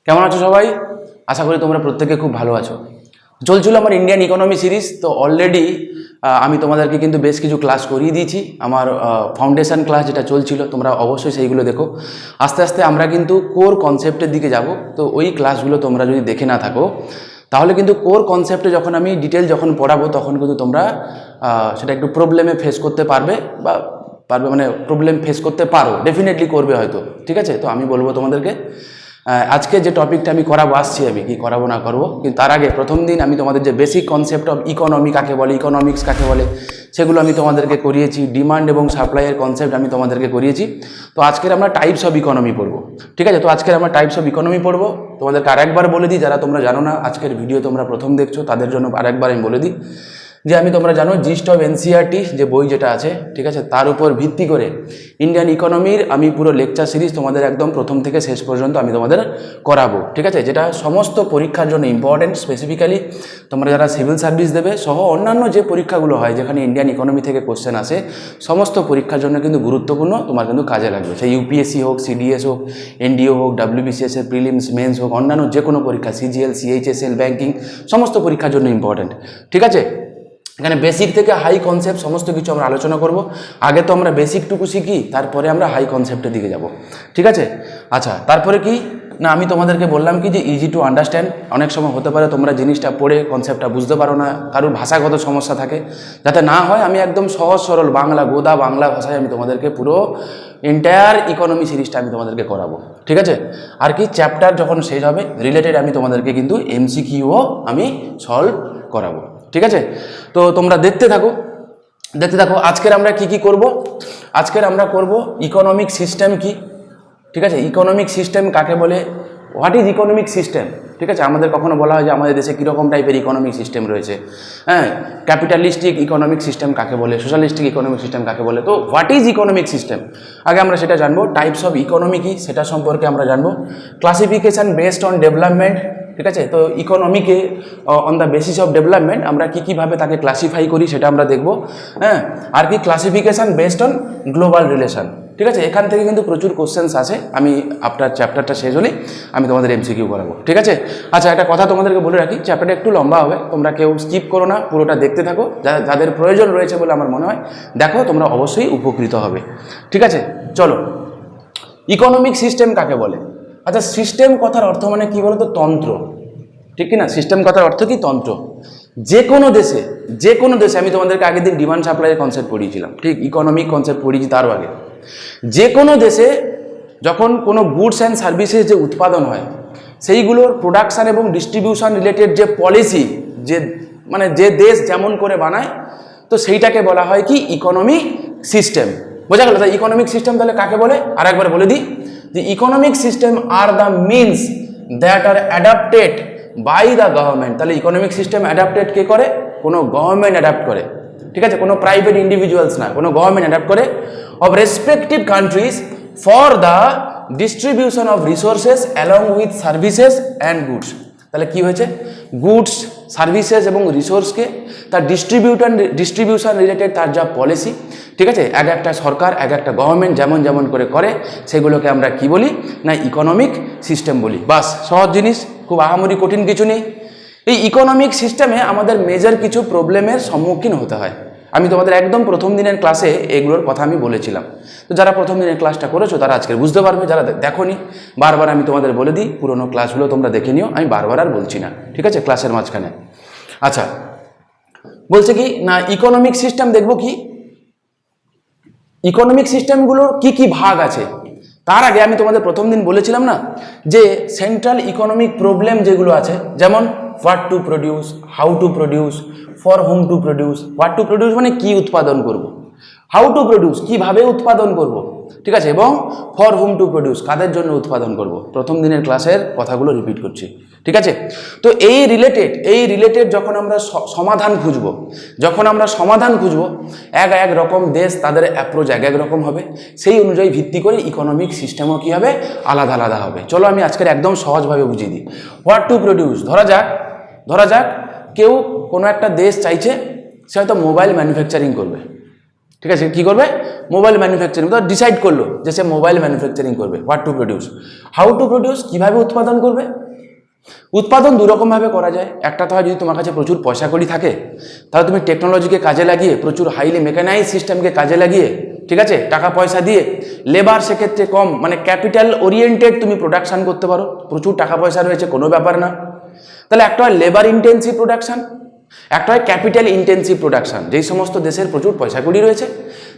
কেমন আছো সবাই? আশা করি তোমরা প্রত্যেকে খুব ভালো আছো। চলছিল আমার ইন্ডিয়ান ইকোনমি সিরিজ। তো অলরেডি আমি তোমাদেরকে কিন্তু বেশ কিছু ক্লাস করিয়ে দিয়েছি। আমার ফাউন্ডেশন ক্লাস যেটা চলছিল, তোমরা অবশ্যই সেইগুলো দেখো। আস্তে আস্তে আমরা কিন্তু কোর কনসেপ্টের দিকে যাব। তো ওই ক্লাসগুলো তোমরা যদি দেখে না থাকো, তাহলে কিন্তু কোর কনসেপ্টে যখন আমি ডিটেল যখন পড়াবো, তখন কিন্তু তোমরা সেটা একটু প্রবলেমে ফেস করতে পারবে, বা মানে প্রবলেম ফেস করতে পারো, ডেফিনেটলি করবে হয়তো। ঠিক আছে? তো আমি বলবো তোমাদেরকে আজকে যে টপিকটা আমি করাবো, আসছি আমি কি করাবো না করবো, কিন্তু তার আগে প্রথম দিন আমি তোমাদের যে বেসিক কনসেপ্ট অফ ইকোনমি কাকে বলে, ইকোনমিক্স কাকে বলে, সেগুলো আমি তোমাদেরকে করিয়েছি। ডিমান্ড এবং সাপ্লাইয়ের কনসেপ্ট আমি তোমাদেরকে করিয়েছি। তো আজকের আমরা টাইপস অফ ইকোনমি পড়বো। ঠিক আছে? তো আজকের আমরা টাইপস অফ ইকোনমি পড়বো। তোমাদেরকে আরেকবার বলে দিই, যারা তোমরা জানো না, আজকের ভিডিও তোমরা প্রথম দেখছো, তাদের জন্য আরেকবার আমি বলে দিই যে তোমরা জানো জিস্ট অফ এনসিইআরটি যে বই যেটা আছে, ঠিক আছে, তার উপর ভিত্তি করে ইন্ডিয়ান ইকোনমির আমি পুরো লেকচার সিরিজ তোমাদের একদম প্রথম থেকে শেষ পর্যন্ত আমি তোমাদের করাবো। ঠিক আছে? যেটা সমস্ত পরীক্ষার জন্য ইম্পর্টেন্ট, স্পেসিফিক্যালি তোমরা যারা সিভিল সার্ভিস দেবে সহ অন্যান্য যে পরীক্ষাগুলো হয় যেখানে ইন্ডিয়ান ইকোনমি থেকে কোশ্চেন আসে, সমস্ত পরীক্ষার জন্য কিন্তু গুরুত্বপূর্ণ, তোমার কিন্তু কাজে লাগবে। সেই ইউপিএসসি হোক, সিডিএস হোক, এনডিও হোক, ডাব্লিউবিসিএস এর প্রিলিমস, মেন্স হোক, অন্যান্য যে কোনো পরীক্ষা, সিজিএল, সিএইচএসএল, ব্যাংকিং, সমস্ত পরীক্ষার জন্য ইম্পর্টেন্ট। ঠিক আছে? এখানে বেসিক থেকে হাই কনসেপ্ট সমস্ত কিছু আমরা আলোচনা করব। আগে তো আমরা বেসিকটুকু শিখি, তারপরে আমরা হাই কনসেপ্টের দিকে যাব। ঠিক আছে? আচ্ছা, তারপরে কি না, আমি তোমাদেরকে বললাম কি যে ইজি টু আন্ডারস্ট্যান্ড। অনেক সময় হতে পারে তোমরা জিনিসটা পড়ে কনসেপ্টটা বুঝতে পারো না, কারোর ভাষাগত সমস্যা থাকে, যাতে না হয় আমি একদম সহজ সরল বাংলা, গোদা বাংলা ভাষায় আমি তোমাদেরকে পুরো এন্টায়ার ইকোনমি সিরিজটা আমি তোমাদেরকে করাবো। ঠিক আছে? আর কি চ্যাপ্টার যখন শেষ হবে রিলেটেড আমি তোমাদেরকে কিন্তু এমসিকিউও আমি সলভ করাবো। ঠিক আছে? তো তোমরা দেখতে থাকো। আজকের আমরা কি করব? আজকের আমরা করব ইকোনমিক সিস্টেম কি। ঠিক আছে? ইকোনমিক সিস্টেম কাকে বলে, হোয়াট ইজ ইকোনমিক সিস্টেম। ঠিক আছে? আমাদের কখনো বলা হয় যে আমাদের দেশে কীরকম টাইপের ইকোনমিক সিস্টেম রয়েছে। হ্যাঁ, ক্যাপিটালিস্টিক ইকোনমিক সিস্টেম কাকে বলে, সোশ্যালিস্টিক ইকোনমিক সিস্টেম কাকে বলে। তো হোয়াট ইজ ইকোনমিক সিস্টেম আগে আমরা সেটা জানবো। টাইপস অফ ইকোনমি কি সেটা সম্পর্কে আমরা জানবো। Classification based on development. ঠিক আছে? তো ইকোনমিকে on the basis of development আমরা কীভাবে তাকে ক্লাসিফাই করি সেটা আমরা দেখব। হ্যাঁ, আর কি classification based on global relation. ঠিক আছে? এখান থেকে কিন্তু প্রচুর কোশ্চেন্স আছে। আমি আপনার চ্যাপ্টারটা শেষ হলেই আমি তোমাদের এমসিকিউ করাবো। ঠিক আছে? আচ্ছা, একটা কথা তোমাদেরকে বলে রাখি, চ্যাপ্টারটা একটু লম্বা হবে, তোমরা কেউ স্কিপ করো না, পুরোটা দেখতে থাকো। যাদের প্রয়োজন রয়েছে বলে আমার মনে হয়, দেখো, তোমরা অবশ্যই উপকৃত হবে। ঠিক আছে? চলো, ইকোনমিক সিস্টেম কাকে বলে। আচ্ছা, সিস্টেম কথার অর্থ মানে কি বলো তো? তন্ত্র। ঠিক কি না? সিস্টেম কথার অর্থ কি? তন্ত্র। যে কোনো দেশে আমি তোমাদেরকে আগের দিন ডিমান্ড সাপ্লাইয়ের কনসেপ্ট পড়িয়েছিলাম, ঠিক ইকোনমিক কনসেপ্ট পড়িয়েছি তারও আগে। যে কোনো দেশে যখন কোনো গুডস অ্যান্ড সার্ভিসেস যে উৎপাদন হয়, সেইগুলোর প্রোডাকশান এবং ডিস্ট্রিবিউশন রিলেটেড যে পলিসি, যে দেশ যেমন করে বানায়, তো সেইটাকে বলা হয় কি? Economic system. বোঝা গেল? তাই ইকোনমিক সিস্টেম তাহলে কাকে বলে আর একবার বলে দিই, যে economic system are the means that are adapted by the government. তাহলে ইকোনমিক সিস্টেম অ্যাডাপ্টেড কে করে? কোনো গভর্নমেন্ট অ্যাডাপ্ট করে। ঠিক আছে? কোনো প্রাইভেট ইন্ডিভিজুয়ালস না, কোনো গভর্নমেন্ট অ্যাডাপ্ট করে, of respective countries for the distribution of resources along with services and goods. তাহলে কি হয়েছে? গুডস, সার্ভিসেস এবং রিসোর্সকে তার ডিস্ট্রিবিউশন রিলেটেড তার যা পলিসি, ঠিক আছে, এক একটা সরকার, এক একটা গভর্নমেন্ট যেমন যেমন করে সেগুলোকে আমরা কি বলি না? ইকোনমিক সিস্টেম বলি। বাস, সহজ জিনিস, খুব আহামরি কঠিন কিছু নেই। এই ইকোনমিক সিস্টেমে আমাদের মেজর কিছু প্রবলেমের সম্মুখীন হতে হয়। আমি তোমাদের একদম প্রথম দিনের ক্লাসে এগুলোর কথা আমি বলেছিলাম। তো যারা প্রথম দিনের ক্লাসটা করেছো তারা আজকে বুঝতে পারবে, যারা দেখোনি বারবার আমি তোমাদের বলে দিই, পুরোনো ক্লাসগুলো তোমরা দেখে নিও, আমি বারবার আর বলছি না। ঠিক আছে? ক্লাসের মাঝখানে। আচ্ছা, বলছে কি না, ইকোনমিক সিস্টেম দেখবো কি, ইকোনমিক সিস্টেমগুলোর কি ভাগ আছে। তার আগে আমি তোমাদের প্রথম দিন বলেছিলাম না যে সেন্ট্রাল ইকোনমিক প্রবলেম যেগুলো আছে, যেমন what to produce, how to produce, for hmm to produce. What to produce মানে কি উৎপাদন করব, হাউ টু প্রডিউস কিভাবে উৎপাদন করব, ঠিক আছে, এবং ফর হুম টু প্রডিউস কাদের জন্য উৎপাদন করব। প্রথম দিনের ক্লাসের কথাগুলো রিপিট করছি। ঠিক আছে? তো এই রিলেটেড যখন আমরা সমাধান খুঁজবো, এক রকম দেশ তাদের অ্যাপ্রোচ এক রকম হবে, সেই অনুযায়ী ভিত্তি করে ইকোনমিক সিস্টেমও কী হবে? আলাদা আলাদা হবে। চলো আমি আজকের একদম সহজভাবে বুঝিয়ে দিই। হোয়াট টু প্রডিউস, ধরা যাক কেউ কোনো একটা দেশ চাইছে, সে হয়তো মোবাইল ম্যানুফ্যাকচারিং করবে। ঠিক আছে, কি করবে? Mobile manufacturing. তো ডিসাইড করলো যে সে মোবাইল ম্যানুফ্যাকচারিং করবে। What to produce, how to produce, কিভাবে উৎপাদন করবে। উৎপাদন দুরকমভাবে করা যায়। একটা তো হয় যদি তোমার কাছে প্রচুর পয়সা কড়ি থাকে, তাহলে তুমি টেকনোলজিকে কাজে লাগিয়ে, প্রচুর হাইলি মেকানাইজ সিস্টেমকে কাজে লাগিয়ে, ঠিক আছে, টাকা পয়সা দিয়ে, লেবার সেক্ষেত্রে কম, মানে ক্যাপিটাল ওরিয়েন্টেড তুমি প্রোডাকশান করতে পারো। প্রচুর টাকা পয়সা রয়েছে, কোনো ব্যাপার না। তাহলে একটা হয় লেবার ইন্টেন্সিভ প্রোডাকশান, একটা হয় ক্যাপিটাল ইন্টেন্সিভ প্রোডাকশান। যেই সমস্ত দেশের প্রচুর পয়সা কড়ি রয়েছে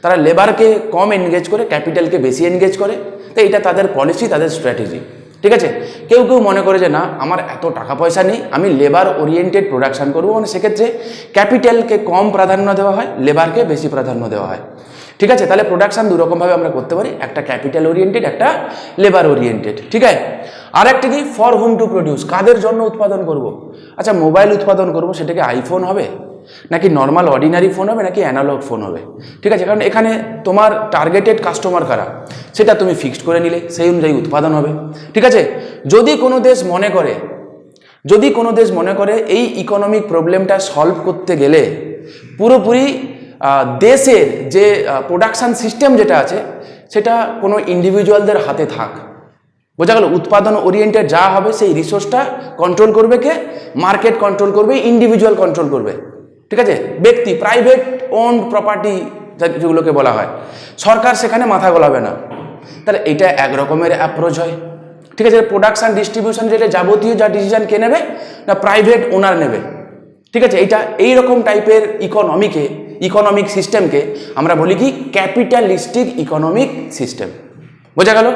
তারা লেবারকে কম এনগেজ করে, ক্যাপিটালকে বেশি এনগেজ করে। তো এটা তাদের পলিসি, তাদের স্ট্র্যাটেজি। ঠিক আছে, কেউ কেউ মনে করে যে না, আমার এত টাকা পয়সা নেই, আমি লেবার ওরিয়েন্টেড প্রোডাকশান করবো, মানে সেক্ষেত্রে ক্যাপিটালকে কম প্রাধান্য দেওয়া হয়, লেবারকে বেশি প্রাধান্য দেওয়া হয়। ঠিক আছে, তাহলে প্রোডাকশান দুরকমভাবে আমরা করতে পারি, একটা ক্যাপিটাল ওরিয়েন্টেড, একটা লেবার ওরিয়েন্টেড। ঠিক আছে, আর একটা কি, ফর হোম টু প্রডিউস, কাদের জন্য উৎপাদন করব। আচ্ছা, মোবাইল উৎপাদন করব, সেটাকে আইফোন হবে, নাকি নর্মাল অর্ডিনারি ফোন হবে, নাকি অ্যানালগ ফোন হবে। ঠিক আছে, কারণ এখানে তোমার টার্গেটেড কাস্টমার কারা সেটা তুমি ফিক্সড করে নিলে, সেই অনুযায়ী উৎপাদন হবে। ঠিক আছে, যদি কোনো দেশ মনে করে এই ইকোনমিক প্রবলেমটা সলভ করতে গেলে পুরোপুরি দেশের যে প্রোডাকশান সিস্টেম যেটা আছে সেটা কোনো ইন্ডিভিজুয়ালদের হাতে থাক, বোঝা গেল। উৎপাদন ওরিয়েন্টেড যা হবে সেই রিসোর্সটা কন্ট্রোল করবে কে? মার্কেট কন্ট্রোল করবে, ইন্ডিভিজুয়াল কন্ট্রোল করবে। ঠিক আছে, ব্যক্তি, প্রাইভেট ওন্ড প্রপার্টি যেগুলোকে বলা হয়, সরকার সেখানে মাথা গলাবে না। তাহলে এটা এক রকমের অ্যাপ্রোচ হয়। ঠিক আছে, প্রোডাকশান ডিস্ট্রিবিউশন যেটা যাবতীয় যা ডিসিশন কে নেবে, না প্রাইভেট ওনার নেবে। ঠিক আছে, এইরকম টাইপের ইকোনমিক সিস্টেমকে আমরা বলি কি, ক্যাপিটালিস্টিক ইকোনমিক সিস্টেম। বোঝা গেল।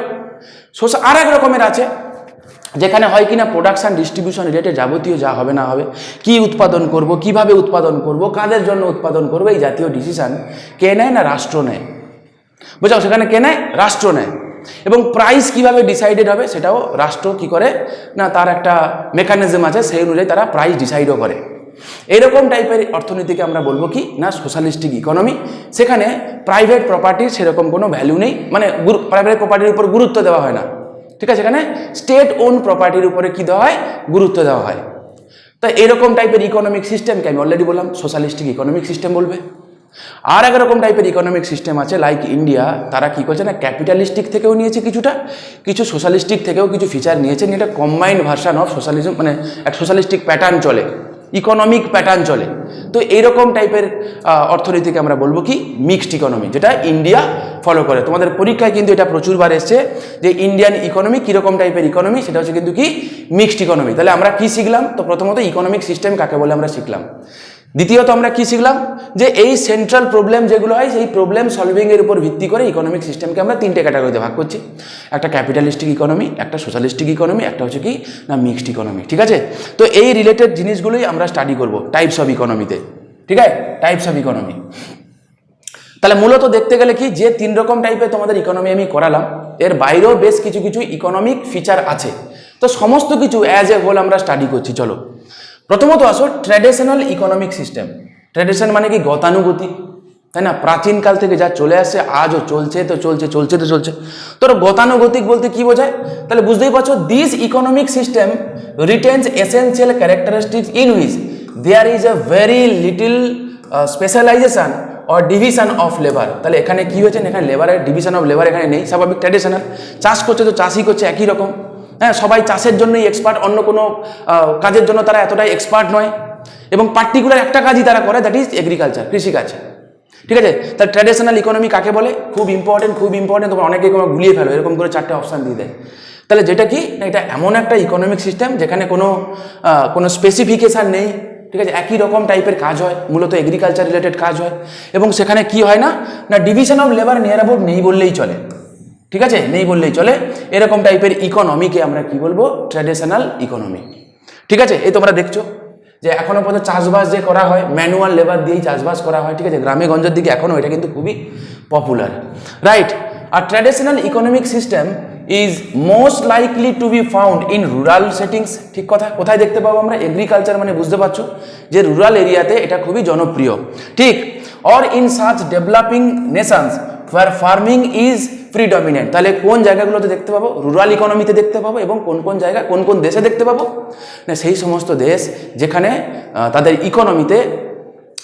আর এক রকমের আছে যেখানে হয় কিনা প্রোডাকশান ডিস্ট্রিবিউশন রিলেটেড যাবতীয় যা হবে না হবে, কি উৎপাদন করব, কিভাবে উৎপাদন করব, কাদের জন্য উৎপাদন করব, এই জাতীয় ডিসিশন কে নেয়? না রাষ্ট্র নেয়। বোঝাও, সেখানে কে নেয়? রাষ্ট্র নেয়। এবং প্রাইস কিভাবে ডিসাইডেড হবে সেটাও রাষ্ট্র কি করে, না তার একটা মেকানিজম আছে, সেই অনুযায়ী তারা প্রাইস ডিসাইডও করে। এরকম টাইপের অর্থনীতিকে আমরা বলবো কি, না সোশ্যালিস্টিক ইকোনমি। সেখানে প্রাইভেট প্রপার্টির সেরকম কোনো ভ্যালু নেই, মানে প্রাইভেট প্রপার্টির উপর গুরুত্ব দেওয়া হয় না। ঠিক আছে, এখানে স্টেট ওন প্রপার্টির উপরে কি দেওয়া হয়? গুরুত্ব দেওয়া হয়। তো এরকম টাইপের ইকোনমিক সিস্টেমকে আমি অলরেডি বললাম সোশ্যালিস্টিক ইকোনমিক সিস্টেম বলবে। আর এক রকম টাইপের ইকোনমিক সিস্টেম আছে লাইক ইন্ডিয়া, তারা কি করছে না, ক্যাপিটালিস্টিক থেকেও নিয়েছে কিছু সোশ্যালিস্টিক থেকেও কিছু ফিচার নিয়েছে, এটা কম্বাইন্ড ভার্সান অফ সোশ্যালিজম, মানে এক সোশ্যালিস্টিক প্যাটার্ন চলে, ইকোনমিক প্যাটার্ন চলে। তো এইরকম টাইপের অর্থনীতিকে আমরা বলবো কি, মিক্সড ইকোনমি, যেটা ইন্ডিয়া ফলো করে। তোমাদের পরীক্ষায় কিন্তু এটা প্রচুরবার এসছে যে ইন্ডিয়ান ইকোনমি কীরকম টাইপের ইকোনমি, সেটা হচ্ছে কিন্তু কি, মিক্সড ইকোনমি। তাহলে আমরা কি শিখলাম? তো প্রথমত ইকোনমিক সিস্টেম কাকে বলে আমরা শিখলাম। দ্বিতীয়ত আমরা কি শিখলাম, যে এই সেন্ট্রাল প্রবলেম যেগুলো হয় সেই প্রবলেম সলভিংয়ের উপর ভিত্তি করে ইকোনমিক সিস্টেমকে আমরা তিনটে ক্যাটাগরিতে ভাগ করছি, একটা ক্যাপিটালিস্টিক ইকোনমি, একটা সোশ্যালিস্টিক ইকোনমি, একটা হচ্ছে কি, না মিক্সড ইকোনমি। ঠিক আছে, তো এই রিলেটেড জিনিসগুলোই আমরা স্টাডি করব টাইপস অফ ইকোনমিতে। ঠিক আছে, টাইপস অফ ইকোনমি। তাহলে মূলত দেখতে গেলে কি, যে তিন রকম টাইপের তোমাদের ইকোনমি আমি করালাম, এর বাইরেও বেশ কিছু ইকোনমিক ফিচার আছে। তো সমস্ত কিছু অ্যাজ এ হোল আমরা স্টাডি করছি। চলো প্রথমত আসো ট্র্যাডিশনাল ইকোনমিক সিস্টেম। ট্র্যাডিশন মানে কি, গতানুগতিক, তাই না? প্রাচীনকাল থেকে যা চলে আসছে আজও চলছে তো চলছে। তো গতানুগতিক বলতে কি বোঝায়? তাহলে বুঝতেই পারছো, this economic system retains essential characteristics in which there is a very little specialization or division of labour. তাহলে এখানে কি হয়েছে, এখানে লেবারের ডিভিশন অফ লেবার এখানে নেই। স্বাভাবিক, ট্র্যাডিশনাল, চাষ করছে তো চাষই করছে একই রকম। হ্যাঁ, সবাই চাষের জন্যই এক্সপার্ট, অন্য কোনো কাজের জন্য তারা এতটাই এক্সপার্ট নয়, এবং পার্টিকুলার একটা কাজই তারা করে, দ্যাট ইজ এগ্রিকালচার, কৃষিকাজ। ঠিক আছে, তার ট্র্যাডিশনাল ইকোনমি কাকে বলে? খুব ইম্পর্টেন্ট, তোমরা অনেকেই গুলিয়ে ফেলো, এরকম করে চারটে অপশান দিয়ে দেয়। তাহলে যেটা কি, এটা এমন একটা ইকোনমিক সিস্টেম যেখানে কোনো স্পেসিফিকেশান নেই। ঠিক আছে, একই রকম টাইপের কাজ হয়, মূলত এগ্রিকালচার রিলেটেড কাজ হয়, এবং সেখানে কি হয় না, division of labour near about নেই বললেই চলে। ঠিক আছে, নেই বললেই চলে। এরকম টাইপের ইকোনমিকে আমরা কি বলবো? Traditional economy. ঠিক আছে, এই তোমরা দেখছো যে এখনো পর্যন্ত চাষবাস যে করা হয় ম্যানুয়াল লেবার দিয়েই চাষবাস করা হয়। ঠিক আছে, গ্রামে গঞ্জের দিকে এখনও এটা কিন্তু খুবই পপুলার, রাইট? আর traditional economic system is most likely to be found in rural settings. ঠিক কথা, কোথায় দেখতে পাবো আমরা? এগ্রিকালচার, মানে বুঝতে পারছো যে রুরাল এরিয়াতে এটা খুবই জনপ্রিয়। ঠিক, or in such developing nations where farming is predominant. তাহলে কোন জায়গাগুলোতে দেখতে পাবো? রুরাল ইকোনমিতে দেখতে পাবো। এবং কোন জায়গা, কোন দেশে দেখতে পাবো? না সেই সমস্ত দেশ যেখানে তাদের ইকোনমিতে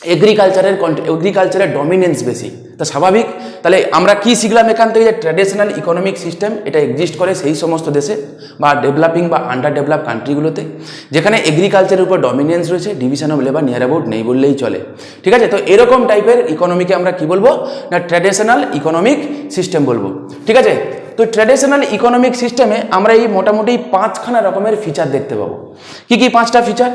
এগ্রিকালচারের ডমিনেন্স বেশি, তা স্বাভাবিক। তাহলে আমরা কি শিখলাম এখান থেকে, যে ট্র্যাডিশনাল ইকোনমিক সিস্টেম এটা এক্সিস্ট করে সেই সমস্ত দেশে বা ডেভেলপিং বা আন্ডার ডেভেলপ কান্ট্রিগুলোতে, যেখানে এগ্রিকালচারের উপর ডমিনেন্স রয়েছে, division of labour near about নেই বললেই চলে। ঠিক আছে, তো এরকম টাইপের ইকোনমিকে আমরা কি বলবো না ট্র্যাডিশনাল ইকোনমিক সিস্টেম বলবো। ঠিক আছে, তো ট্র্যাডিশনাল ইকোনমিক সিস্টেমে আমরা এই মোটামুটি 5খানা রকমের ফিচার দেখতে পাবো। কি কি 5টা ফিচার?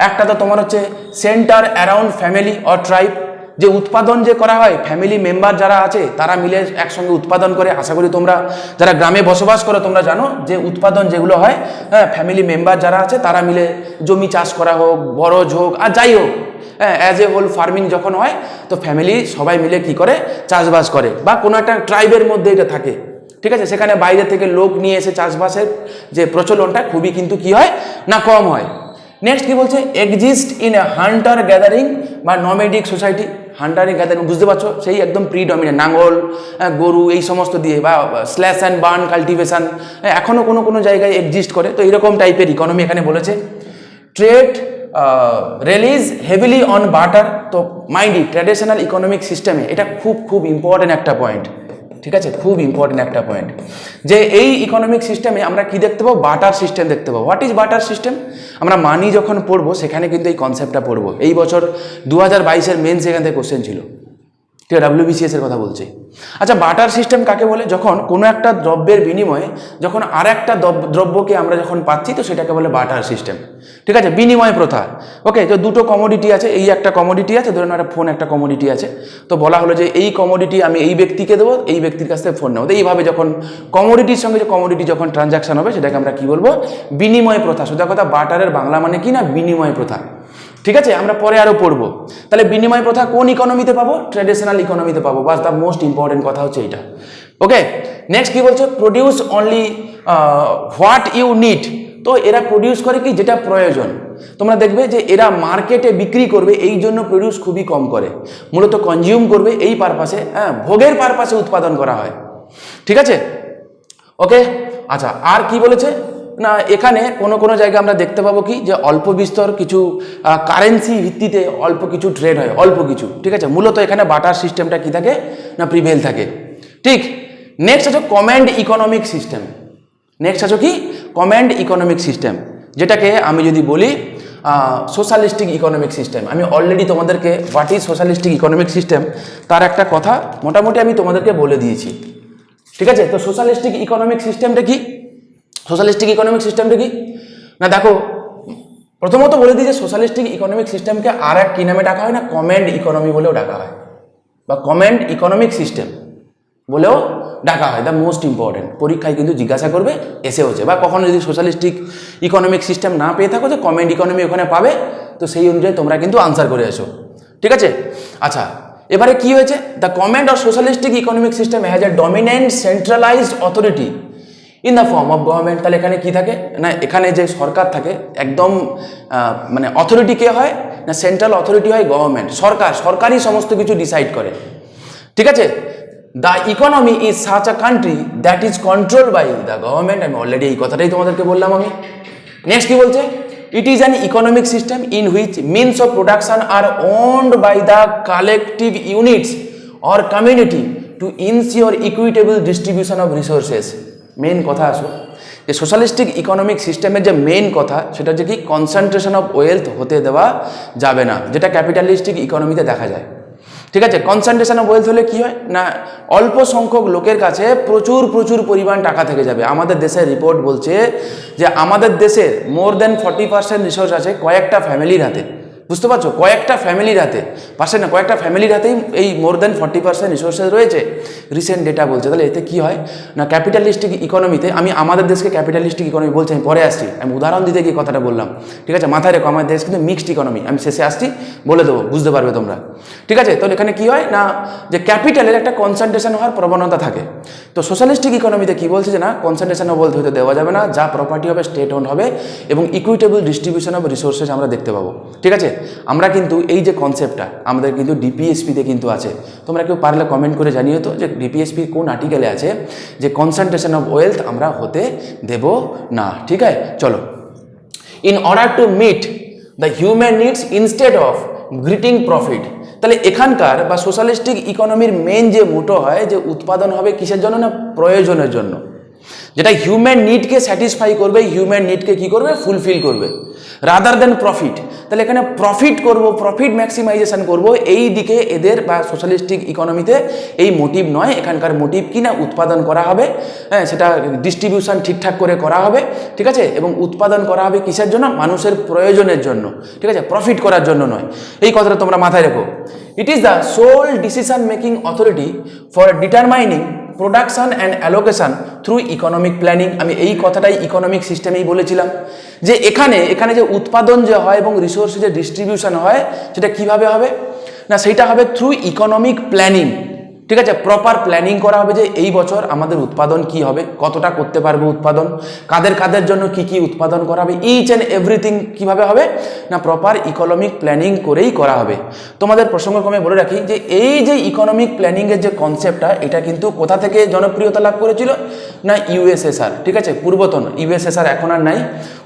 একটা তো তোমার হচ্ছে centre around family or tribe, যে উৎপাদন যে করা হয় ফ্যামিলি মেম্বার যারা আছে তারা মিলে একসঙ্গে উৎপাদন করে। আশা করি তোমরা যারা গ্রামে বসবাস করো তোমরা জানো যে উৎপাদন যেগুলো হয়, হ্যাঁ, ফ্যামিলি মেম্বার যারা আছে তারা মিলে জমি চাষ করা হোক, বরজ হোক আর যাই হোক, হ্যাঁ, অ্যাজ এ হোল ফার্মিং যখন হয় তো ফ্যামিলি সবাই মিলে কি করে চাষবাস করে, বা কোনো একটা ট্রাইবের মধ্যে এটা থাকে। ঠিক আছে, সেখানে বাইরে থেকে লোক নিয়ে এসে চাষবাসের যে প্রচলনটা খুবই কিন্তু কি হয় না কম হয়। নেক্সট কি বলছে, exist in a Hunter gathering বা নমেডিক সোসাইটি। হান্টার গ্যাদারিং বুঝতে পারছো, সেই একদম প্রিডমিনেন্ট নাঙ্গল গরু এই সমস্ত দিয়ে, বা স্ল্যাশ অ্যান্ড বার্ন কাল্টিভেশন এখনও কোনো কোনো জায়গায় এক্সিস্ট করে। তো এইরকম টাইপের ইকোনমি এখানে বলেছে। Trade release heavily on butter. তো মাইন্ডি ট্র্যাডিশনাল ইকোনমিক সিস্টেমে এটা খুব খুব ইম্পর্টেন্ট একটা পয়েন্ট। ঠিক আছে, খুব ইম্পর্টেন্ট একটা পয়েন্ট, যে এই ইকোনমিক সিস্টেমে আমরা কি দেখতে পাবো, বাটার সিস্টেম দেখতে পাবো। What is butter system? আমরা মানি যখন পড়বো সেখানে কিন্তু এই কনসেপ্টটা পড়বো। এই বছর 2022-এর মেন সেখান থেকে কোশ্চেন ছিল, ঠিক আছে, WBCS এর কথা বলছি। আচ্ছা, বাটার সিস্টেম কাকে বলে? যখন কোনো একটা দ্রব্যের বিনিময়ে যখন আর একটা দ্রব্যকে আমরা যখন পাচ্ছি তো সেটাকে বলে বাটার সিস্টেম। ঠিক আছে, বিনিময় প্রথা। ওকে, তো দুটো কমোডিটি আছে, এই একটা কমোডিটি আছে, ধরুন একটা ফোন একটা কমোডিটি আছে, তো বলা হলো যে এই কমোডিটি আমি এই ব্যক্তিকে দেবো, এই ব্যক্তির কাছ থেকে ফোন নেবো। তো এইভাবে যখন কমোডিটির সঙ্গে যে কমোডিটি যখন ট্রানজাকশন হবে সেটাকে আমরা কি বলবো, বিনিময় প্রথা। সোজা কথা বাটারের বাংলা মানে কি না, বিনিময় প্রথা। ঠিক আছে, আমরা পরে আরো পড়বো। তাহলে বিনিময় প্রথা কোন ইকোনমিতে পাবো? ট্র্যাডিশনাল ইকোনমিতে পাবো। বাস দ্য মোস্ট ইম্পর্টেন্ট কথা হচ্ছে এইটা। ওকে, নেক্সট কি বলছে, produce only what you need. তো এরা প্রডিউস করে কি, যেটা প্রয়োজন। তোমরা দেখবে যে এরা মার্কেটে বিক্রি করবে, এই জন্য প্রডিউস খুবই কম করে, মূলত কনজিউম করবে এই পারপাসে, হ্যাঁ, ভোগের পারপাসে উৎপাদন করা হয়। ঠিক আছে, ওকে। আচ্ছা, আর কি বলেছে না, এখানে কোনো কোনো জায়গায় আমরা দেখতে পাবো কি, যে অল্প বিস্তর কিছু কারেন্সি ভিত্তিতে অল্প কিছু ট্রেড হয়, অল্প কিছু। ঠিক আছে, মূলত এখানে বাটার সিস্টেমটা কি থাকে না, প্রিভেল থাকে। ঠিক, নেক্সট আছে কমান্ড ইকোনমিক সিস্টেম। নেক্সট আছে কি, কমান্ড ইকোনমিক সিস্টেম, যেটাকে আমি যদি বলি সোশ্যালিস্টিক ইকোনমিক সিস্টেম। আমি অলরেডি তোমাদেরকে what is socialistic economic system তার একটা কথা মোটামুটি আমি তোমাদেরকে বলে দিয়েছি। ঠিক আছে, তো সোশ্যালিস্টিক ইকোনমিক সিস্টেমটা কি? সোশ্যালিস্টিক ইকোনমিক সিস্টেমটা কি না, দেখো প্রথমত বলে দিই যে সোশ্যালিস্টিক ইকোনমিক সিস্টেমকে আর এক কী নামে ডাকা হয় না, কমান্ড ইকোনমি বলেও ডাকা হয়, বা কমান্ড ইকোনমিক সিস্টেম বলেও ডাকা হয়। দ্য মোস্ট ইম্পর্টেন্ট, পরীক্ষায় কিন্তু জিজ্ঞাসা করবে, এসে হচ্ছে, বা কখনো যদি সোশ্যালিস্টিক ইকোনমিক সিস্টেম না পেয়ে থাকো যে কমান্ড ইকোনমি ওখানে পাবে, তো সেই অনুযায়ী তোমরা কিন্তু আনসার করে আসো। ঠিক আছে, আচ্ছা এবারে কি হয়েছে, the command of socialistic economic system has a dominant centralised authority in the form of government. তাহলে এখানে কি থাকে না, এখানে যে সরকার থাকে একদম মানে অথরিটি কে হয় না, সেন্ট্রাল অথরিটি হয় গভর্নমেন্ট, সরকার, সরকারই সমস্ত কিছু ডিসাইড করে। ঠিক আছে, the economy is such a country that is control by the government. আমি অলরেডি এই কথাটাই তোমাদেরকে বললাম আমি। নেক্সট কি বলছে, it is an economic system in which means of production are owned by the collective units or community to ensure equitable distribution of resources. Main কথা আসো যে সোশ্যালিস্টিক ইকোনমিক সিস্টেমের যে মেন কথা সেটা হচ্ছে কি, কনসেন্ট্রেশন অফ ওয়েলথ হতে দেওয়া যাবে না, যেটা ক্যাপিটালিস্টিক ইকোনমিতে দেখা যায়। ঠিক আছে, কনসেন্ট্রেশন অফ ওয়েলথ হলে কি হয় না, অল্প সংখ্যক লোকের কাছে প্রচুর প্রচুর পরিমাণ টাকা থেকে যাবে। আমাদের দেশের রিপোর্ট বলছে যে আমাদের দেশের মোর দেন 40% রিসোর্স আছে কয়েকটা ফ্যামিলির হাতে। বুঝতে পারছো, কয়েকটা ফ্যামিলির হাতে, পাশে না কয়েকটা ফ্যামিলির হাতেই এই মোর দেন 40% রিসোর্সেস রয়েছে, রিসেন্ট ডেটা বলছে। তাহলে এতে কি হয় না, ক্যাপিটালিস্টিক ইকোনমিতে, আমি আমাদের দেশকে ক্যাপিটালিস্টিক ইকোনমি বলছি, আমি পরে আসছি, আমি উদাহরণ দিতে গিয়ে কথাটা বললাম। ঠিক আছে, মাথায় রেখো, আমার দেশ কিন্তু মিক্সড ইকোনমি, আমি শেষে আসছি বলে দেবো, বুঝতে পারবে তোমরা। ঠিক আছে, তাহলে এখানে কি হয় না, যে ক্যাপিটালের একটা কনসেন্ট্রেশন হওয়ার প্রবণতা থাকে। তো সোশ্যালিস্টিক ইকোনমিতে কি বলছে যে না, কনসেন্ট্রেশন অফ ওয়েলথ হতে দেওয়া যাবে না, যা প্রপার্টি হবে স্টেট ওন্ড হবে, এবং ইকুইটেবল ডিস্ট্রিবিউশন অফ রিসোর্সেস আমরা দেখতে পাবো। ঠিক আছে, আমরা কিন্তু এই যে কনসেপ্টটা আমাদের কিন্তু ডিপিএসপিতে কিন্তু আছে, তোমরা কেউ পারলে কমেন্ট করে জানিও তো যে ডিপিএসপি কোন আর্টিকেলে আছে যে কনসেন্ট্রেশন অফ ওয়েলথ আমরা হতে দেব না। ঠিক আছে, চলো, in order to meet the human needs instead of greeting profit. তাহলে এখানকার বা সোশ্যালিস্টিক ইকোনমির মেন যে মোটো হয় যে উৎপাদন হবে কিসের জন্য, না প্রয়োজনের জন্য, যেটা হিউম্যান নিডকে স্যাটিসফাই করবে, হিউম্যান নিডকে কি করবে, ফুলফিল করবে, রাদার দেন প্রফিট। তাহলে এখানে প্রফিট করব, প্রফিট ম্যাক্সিমাইজেশন করব, এই দিকে এদের বা সোশ্যালিস্টিক ইকোনমিতে এই মোটিভ নয়। এখানকার মোটিভ কি না উৎপাদন করা হবে, হ্যাঁ সেটা ডিস্ট্রিবিউশন ঠিকঠাক করে করা হবে, ঠিক আছে, এবং উৎপাদন করা হবে কিসের জন্য, মানুষের প্রয়োজনের জন্য, ঠিক আছে, প্রফিট করার জন্য নয়। এই কথাটা তোমরা মাথায় রেখো। It is the sole decision making authority for determining production and allocation through economic planning. আমি এই কথাটাই ইকোনমিক সিস্টেমেই বলেছিলাম যে এখানে যে উৎপাদন যে হয় এবং রিসোর্সের যে ডিস্ট্রিবিউশন হয় সেটা কিভাবে হবে, না সেইটা হবে থ্রু ইকোনমিক প্ল্যানিং, ঠিক আছে। প্রপার প্ল্যানিং করা হবে যে এই বছর আমাদের উৎপাদন কি হবে, কতটা করতে পারবো উৎপাদন, কাদের কাদের জন্য কি কি উৎপাদন করা হবে, ইচ অ্যান্ড এভরিথিং কিভাবে হবে, না প্রপার ইকোনমিক প্ল্যানিং করেই করা হবে। তোমাদের প্রসঙ্গক্রমে বলে রাখি যে এই যে ইকোনমিক প্ল্যানিংয়ের যে কনসেপ্টটা, এটা কিন্তু কোথা থেকে জনপ্রিয়তা লাভ করেছিল, না ইউএসএসআর, ঠিক আছে, পূর্বতন ইউএসএসআর এখন আর নাই।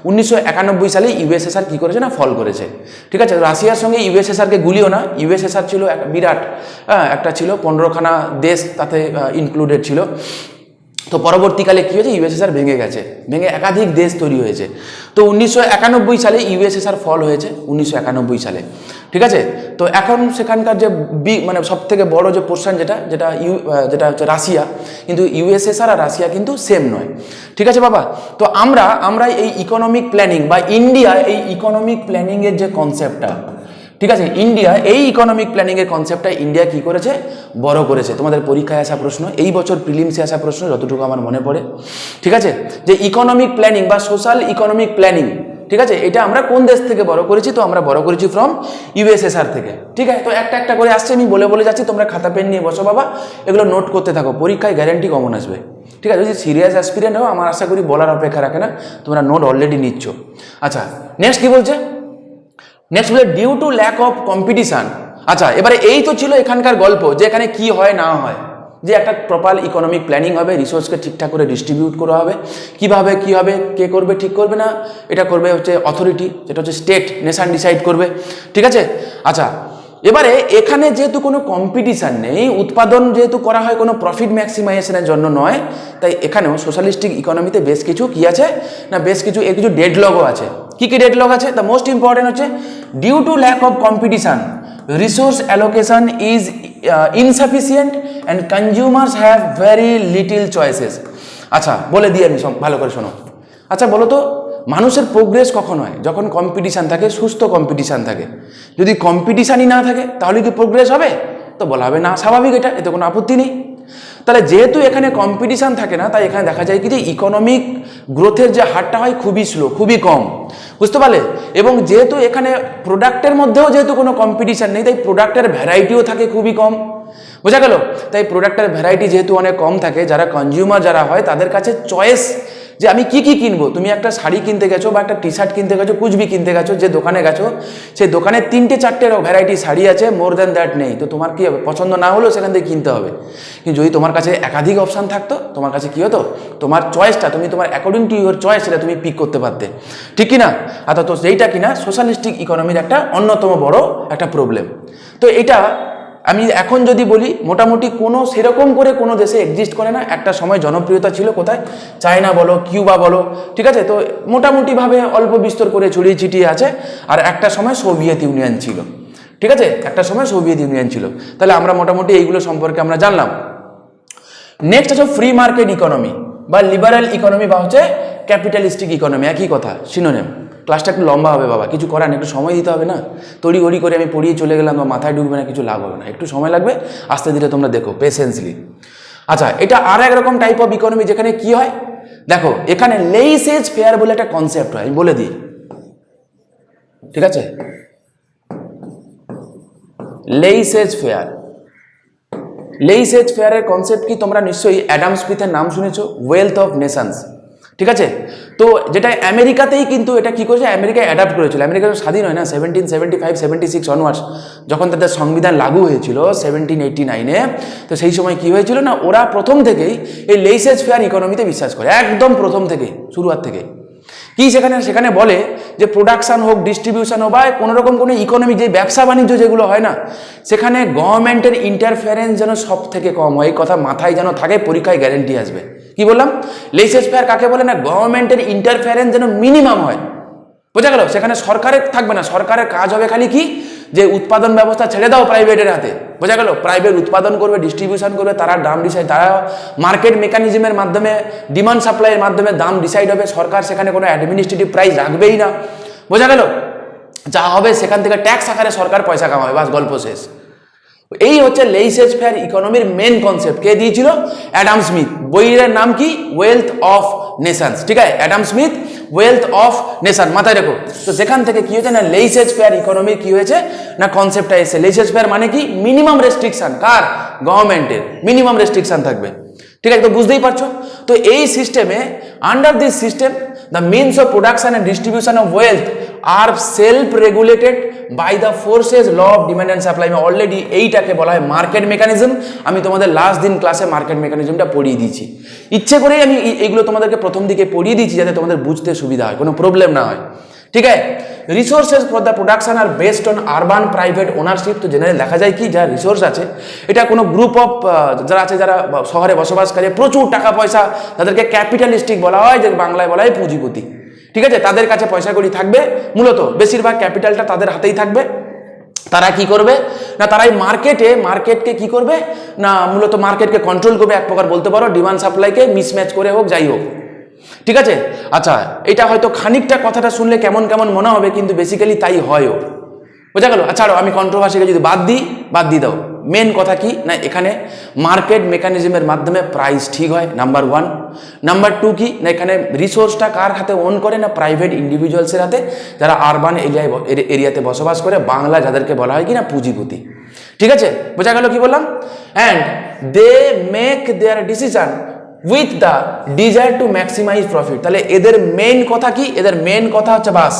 1991 সালে ইউএসএসআর কি করেছে, না ফল করেছে, ঠিক আছে। রাশিয়ার সঙ্গে ইউএসএসআরকে গুলিও না, ইউএসএসআর ছিল এক বিরাট একটা ছিল 15খানা দেশ তাতে ইনক্লুডেড ছিল। তো পরবর্তীকালে কী হয়েছে, ইউএসএসআর ভেঙে গেছে, ভেঙে একাধিক দেশ তৈরি হয়েছে। তো 1991 সালে ইউএসএসআর ফল হয়েছে, 1991 সালে, ঠিক আছে। তো এখন সেখানকার যে মানে সব থেকে বড় যে পোর্শন যেটা হচ্ছে রাশিয়া, কিন্তু ইউএসএসআর আর রাশিয়া কিন্তু সেম নয়, ঠিক আছে বাবা। তো আমরা এই ইকোনমিক প্ল্যানিং বা ইন্ডিয়া এই ইকোনমিক প্ল্যানিংয়ের যে কনসেপ্টটা, ঠিক আছে, ইন্ডিয়া এই ইকোনমিক প্ল্যানিংয়ের কনসেপ্টটা ইন্ডিয়া কি করেছে, বড় করেছে। তোমাদের পরীক্ষায় আসা প্রশ্ন, এই বছর প্রিলিমসে আসা প্রশ্ন যতটুকু আমার মনে পড়ে, ঠিক আছে, যে ইকোনমিক প্ল্যানিং বা সোশ্যাল ইকোনমিক প্ল্যানিং, ঠিক আছে, এটা আমরা কোন দেশ থেকে বড় করেছি, তো আমরা বড় করেছি ফ্রম ইউএসএসআর থেকে, ঠিক আছে। তো একটা একটা করে আসছে, আমি বলে যাচ্ছি, তোমরা খাতা পেন নিয়ে বসো বাবা, এগুলো নোট করতে থাকো, পরীক্ষায় গ্যারান্টি কমন আসবে, ঠিক আছে। যদি সিরিয়াস অ্যাসপিরেন্ট হও, আমার আশা করি বলার অপেক্ষা রাখে না, তোমরা নোট অলরেডি নিচ্ছ। আচ্ছা, নেক্সট কি বলছে, নেক্সট বলে due to lack of competition. আচ্ছা, এবারে এই তো ছিল এখানকার গল্প যে এখানে কি হয় না হয়, যে একটা প্রপার ইকোনমিক প্ল্যানিং হবে, রিসোর্সকে ঠিকঠাক করে ডিস্ট্রিবিউট করা হবে, কিভাবে কি হবে, কে করবে, ঠিক করবে না, এটা করবে হচ্ছে অথরিটি, যেটা হচ্ছে স্টেট নেশন ডিসাইড করবে, ঠিক আছে। আচ্ছা, এবারে এখানে যেহেতু কোনো কম্পিটিশান নেই, উৎপাদন যেহেতু করা হয় কোনো প্রফিট ম্যাক্সিমাইজেশনের জন্য নয়, তাই এখানেও সোশ্যালিস্টিক ইকোনমিতে বেশ কিছু কি আছে, না বেশ কিছু কিছু ডেডলকও আছে। কি কি ডেডলক আছে, দ্য মোস্ট ইম্পর্টেন্ট হচ্ছে due to lack of competition resource allocation is insufficient and consumers have very little choices. আচ্ছা, বলে দিই আমি ভালো করে শোনো। আচ্ছা বলো তো, মানুষের প্রোগ্রেস কখন হয়, যখন কম্পিটিশান থাকে, সুস্থ কম্পিটিশান থাকে। যদি কম্পিটিশানই না থাকে তাহলে কি প্রোগ্রেস হবে, তো বলা হবে না, স্বাভাবিক, এটা এতে কোনো আপত্তি নেই। তাহলে যেহেতু এখানে কম্পিটিশান থাকে না, তাই এখানে দেখা যায় কি যে ইকোনমিক গ্রোথের যে হারটা হয় খুবই স্লো, খুবই কম, বুঝতে পারলে। এবং যেহেতু এখানে প্রোডাক্টের মধ্যেও যেহেতু কোনো কম্পিটিশান নেই, তাই প্রোডাক্টের ভ্যারাইটিও থাকে খুবই কম, বোঝা গেল। তাই প্রোডাক্টের ভ্যারাইটি যেহেতু অনেক কম থাকে, যারা কনজিউমার যারা হয় তাদের কাছে চয়েস, যে আমি কি কি কিনবো, তুমি একটা শাড়ি কিনতে গেছো বা একটা টি শার্ট কিনতে গেছো, কুচবি কিনতে গেছো, যে দোকানে গেছো সেই দোকানে 3-4টে ভ্যারাইটি শাড়ি আছে, মোর দ্যান দ্যাট নেই। তো তোমার কি হবে, পছন্দ না হলেও সেখান থেকে কিনতে হবে। কিন্তু যদি তোমার কাছে একাধিক অপশান থাকতো, তোমার কাছে কি হতো, তোমার চয়েসটা তুমি তোমার অ্যাকর্ডিং টু ইউর চয়েস সেটা তুমি পিক করতে পারতে, ঠিক কিনা। তো যেইটা কিনা সোশ্যালিস্টিক ইকোনমির একটা অন্যতম বড় একটা প্রবলেম। তো এটা আমি এখন যদি বলি, মোটামুটি কোনো সেরকম করে কোনো দেশে এক্সিস্ট করে না। একটা সময় জনপ্রিয়তা ছিল কোথায়, চায়না বলো, কিউবা বলো, ঠিক আছে, তো মোটামুটিভাবে অল্প বিস্তর করে ছড়িয়ে ছিটিয়ে আছে। আর একটা সময় সোভিয়েত ইউনিয়ন ছিল, ঠিক আছে, একটা সময় সোভিয়েত ইউনিয়ন ছিল। তাহলে আমরা মোটামুটি এইগুলো সম্পর্কে আমরা জানলাম। নেক্সট আছে ফ্রি মার্কেট ইকোনমি বা লিবারাল ইকোনমি বা হচ্ছে ক্যাপিটালিস্টিক ইকোনমি, একই কথা, সিনোনিম। ক্লাসটা একটু লম্বা হবে বাবা, কিছু করার না, একটু সময় দিতে হবে না। তড়িঘড়ি করে আমি পড়িয়ে চলে গেলাম বা মাথায় ঢুকবে না, কিছু লাভ হবে না, একটু সময় লাগবে, আস্তে ধীরে তোমরা দেখো পেশেন্সলি। আচ্ছা, এটা আর একরকম টাইপ অফ ইকোনমি, যেখানে কি হয় দেখো, এখানে লেইসেজ ফেয়ার বলে একটা কনসেপ্ট হয়, আমি বলে দিই, ঠিক আছে। লেইসেজ ফেয়ার, লেইসেজ ফেয়ারের কনসেপ্ট কি, তোমরা নিশ্চয়ই অ্যাডাম স্মিথের নাম শুনেছো, ওয়েলথ অফ নেশনস, ঠিক আছে। তো যেটা আমেরিকাতেই কিন্তু এটা কি করেছে, আমেরিকায় অ্যাডাপ্ট করেছিল। আমেরিকা তো স্বাধীন হয় না 1775-76 অনওয়ার্ডস, যখন তাদের সংবিধান লাগু হয়েছিল 1789-এ। তো সেই সময় কি হয়েছিল না, ওরা প্রথম থেকেই এই লেইসেজ ফেয়ার ইকোনমিতে বিশ্বাস করে, একদম প্রথম থেকেই, শুরুয়াত থেকে। কি সেখানে সেখানে বলে যে প্রোডাকশন হোক, ডিস্ট্রিবিউশন হোক বা কোনোরকম কোনো ইকোনমিক যে ব্যবসা বাণিজ্য যেগুলো হয় না, সেখানে গভর্নমেন্টের ইন্টারফারেন্স যেন সব থেকে কম হয়, এই কথা মাথায় যেন থাকে, পরীক্ষায় গ্যারেন্টি আসবে। কি বললাম? লেইসেস ফেয়ার কাকে বলে না, গভর্নমেন্টের ইন্টারফারেন্স যেন মিনিমাম হয়, বোঝা গেল? সেখানে সরকারের থাকবে না, সরকারের কাজ হবে খালি কি, যে উৎপাদন ব্যবস্থা ছেড়ে দাও প্রাইভেটের হাতে, বোঝা গেল? প্রাইভেট উৎপাদন করবে, ডিস্ট্রিবিউশন করবে, তারা দাম ডিসাইড, তারা মার্কেট মেকানিজমের মাধ্যমে, ডিমান্ড সাপ্লাইয়ের মাধ্যমে দাম ডিসাইড হবে। সরকার সেখানে কোনো অ্যাডমিনিস্ট্রেটিভ প্রাইস রাখবেই না, বোঝা গেল? যা হবে সেখান থেকে ট্যাক্স আকারে সরকার পয়সা কামাবে, বাস গল্প শেষ। এই হচ্ছে লেইসেস ফেয়ার ইকোনমির মেন কনসেপ্ট। কে দিয়েছিল? Adam Smith. বইয়ের নাম কি? ওয়েলথ অফ নেশনস, ঠিক আছে? Adam Smith, wealth of nation, মাথায় রেখো। তো সেখান থেকে কি হয়েছে না, লেইসেস ফেয়ার ইকোনমির কি হয়েছে না, কনসেপ্টটা এসে। লেইসেস ফেয়ার মানে কি? মিনিমাম রেস্ট্রিকশন, কার? গভর্নমেন্টের মিনিমাম রেস্ট্রিকশন থাকবে, ঠিক আছে? তো বুঝতেই পারছো। তো এই সিস্টেমে, under this system, the means of production and distribution of wealth are self regulated by the forces law of demand and supply. Already এইটাকে বলা হয় মার্কেট মেকানিজম। আমি তোমাদের লাস্ট দিন ক্লাসে মার্কেট মেকানিজমটা পড়িয়ে দিয়েছি। ইচ্ছে করেই আমি এইগুলো তোমাদেরকে প্রথম দিকে পড়িয়ে দিয়েছি যাতে তোমাদের বুঝতে সুবিধা হয়, কোনো প্রবলেম না হয়, ঠিক আছে? Resources for the production are based on urban private ownership. তো জেনারেল দেখা যায় কি, যা রিসোর্স আছে এটা কোনো গ্রুপ অফ যারা আছে, যারা শহরে বসবাসকারী, প্রচুর টাকা পয়সা, তাদেরকে ক্যাপিটালিস্টিক বলা হয়, যে বাংলায় বলা হয় পুঁজিপতি, ঠিক আছে? তাদের কাছে পয়সাগুলি থাকবে, মূলত বেশিরভাগ ক্যাপিটালটা তাদের হাতেই থাকবে। তারা কি করবে না, তারা এই মার্কেটকে কি করবে না, মূলত মার্কেটকে কন্ট্রোল করবে, এক প্রকার বলতে পারো ডিমান্ড সাপ্লাইকে মিসম্যাচ করে হোক, যাই হোক, ঠিক আছে? আচ্ছা, এটা হয়তো খানিকটা কথাটা শুনলে কেমন কেমন মনে হবে, কিন্তু বেসিক্যালি তাই হয়ও, বোঝা গেল? আচ্ছা, আমি কন্ট্রোভার্সিকে যদি বাদ দিয়ে দাও, মেন কথা কি না, এখানে মার্কেট মেকানিজমের মাধ্যমে প্রাইস ঠিক হয়, নাম্বার ওয়ান। নাম্বার টু কি না, এখানে রিসোর্সটা কার হাতে ওন করে না, প্রাইভেট ইন্ডিভিজুয়ালসের হাতে, যারা আরবান এরিয়াতে বসবাস করে, বাংলা যাদেরকে বলা হয় কি না, পুঁজিপতি, ঠিক আছে? বোঝা গেল কি বললাম? And they make their decision with the desire to maximise profit. তাহলে এদের মেন কথা কি? এদের মেন কথা হচ্ছে বাস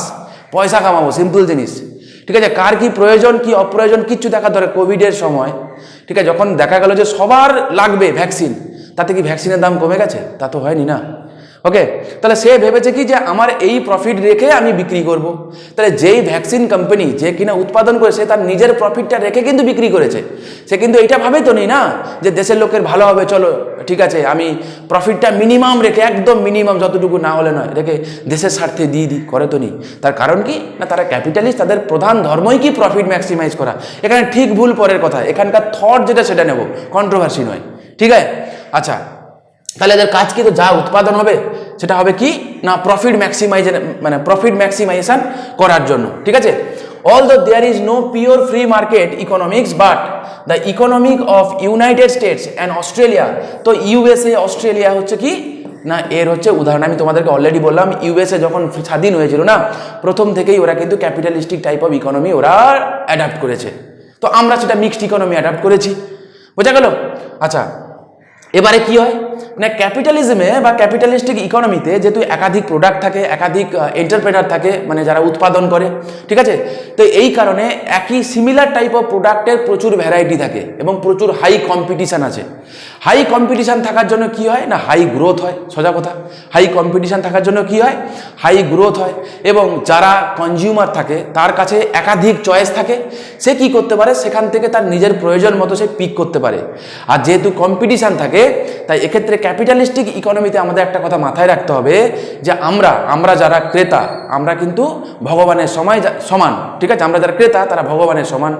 পয়সা কামাবো, সিম্পল জিনিস, ঠিক আছে? কার কি প্রয়োজন কি অপ্রয়োজন কিচ্ছু দেখার দরকার। কোভিডের সময়, ঠিক আছে, যখন দেখা গেল যে সবার লাগবে ভ্যাকসিন, তাতে কি ভ্যাকসিনের দাম কমে গেছে? তা তো হয়নি না। ওকে, তাহলে সে ভেবেছে কি যে আমার এই প্রফিট রেখে আমি বিক্রি করব। তাহলে যেই ভ্যাকসিন কোম্পানি যে কিনা উৎপাদন করে, সে তার নিজের প্রফিটটা রেখে কিন্তু বিক্রি করেছে। সে কিন্তু এইটা ভাবে তো নেই না যে দেশের লোকের ভালো হবে, চলো ঠিক আছে আমি প্রফিটটা মিনিমাম রেখে, একদম মিনিমাম, যতটুকু না হলে নয়, রেখে দেশের স্বার্থে দিয়ে দিই, করে তো নেই। তার কারণ কি না, তারা ক্যাপিটালিস্ট, তাদের প্রধান ধর্মই কি প্রফিট ম্যাক্সিমাইজ করা। এখানে ঠিক ভুল পরের কথা, এখানকার থট যেটা সেটা নেব, কন্ট্রোভার্সি নয়, ঠিক আছে? আচ্ছা, তাহলে এদের কাজ কি, তো যা উৎপাদন হবে সেটা হবে কি না প্রফিট ম্যাক্সিমাইজেশন করার জন্য, ঠিক আছে? Although there is no pure free market economics, but the economic of United States and Australia. তো ইউএসএ, অস্ট্রেলিয়া হচ্ছে কি না, এর হচ্ছে উদাহরণ। আমি তোমাদেরকে অলরেডি বললাম, ইউএসএ যখন স্বাধীন হয়েছিল না, প্রথম থেকেই ওরা কিন্তু ক্যাপিটালিস্টিক টাইপ অফ ইকোনমি ওরা অ্যাডাপ্ট করেছে। তো আমরা সেটা মিক্সড ইকোনমি অ্যাডাপ্ট করেছি, বোঝা গেল? আচ্ছা, এবারে কি হয় না, ক্যাপিটালিজমে বা ক্যাপিটালিস্টিক ইকোনমিতে যেহেতু একাধিক প্রোডাক্ট থাকে, একাধিক এন্টারপ্রেনার থাকে, মানে যারা উৎপাদন করে, ঠিক আছে? তো এই কারণে একই সিমিলার টাইপ অফ প্রোডাক্টের প্রচুর ভ্যারাইটি থাকে এবং প্রচুর হাই কম্পিটিশান আছে। হাই কম্পিটিশান থাকার জন্য কি হয় না, হাই গ্রোথ হয়, সোজা কথা। হাই কম্পিটিশান থাকার জন্য কি হয়, হাই গ্রোথ হয়। এবং যারা কনজিউমার থাকে তার কাছে একাধিক চয়েস থাকে, সে কি করতে পারে, সেখান থেকে তার নিজের প্রয়োজন মতো সে পিক করতে পারে। আর যেহেতু কম্পিটিশান থাকে, তাই এক্ষেত্রে ক্যাপিটালিস্টিক ইকোনমিতে আমাদের একটা কথা মাথায় রাখতে হবে যে আমরা যারা ক্রেতা, আমরা কিন্তু ভগবানের সমান, ঠিক আছে? আমরা যারা ক্রেতা তারা ভগবানের সমান,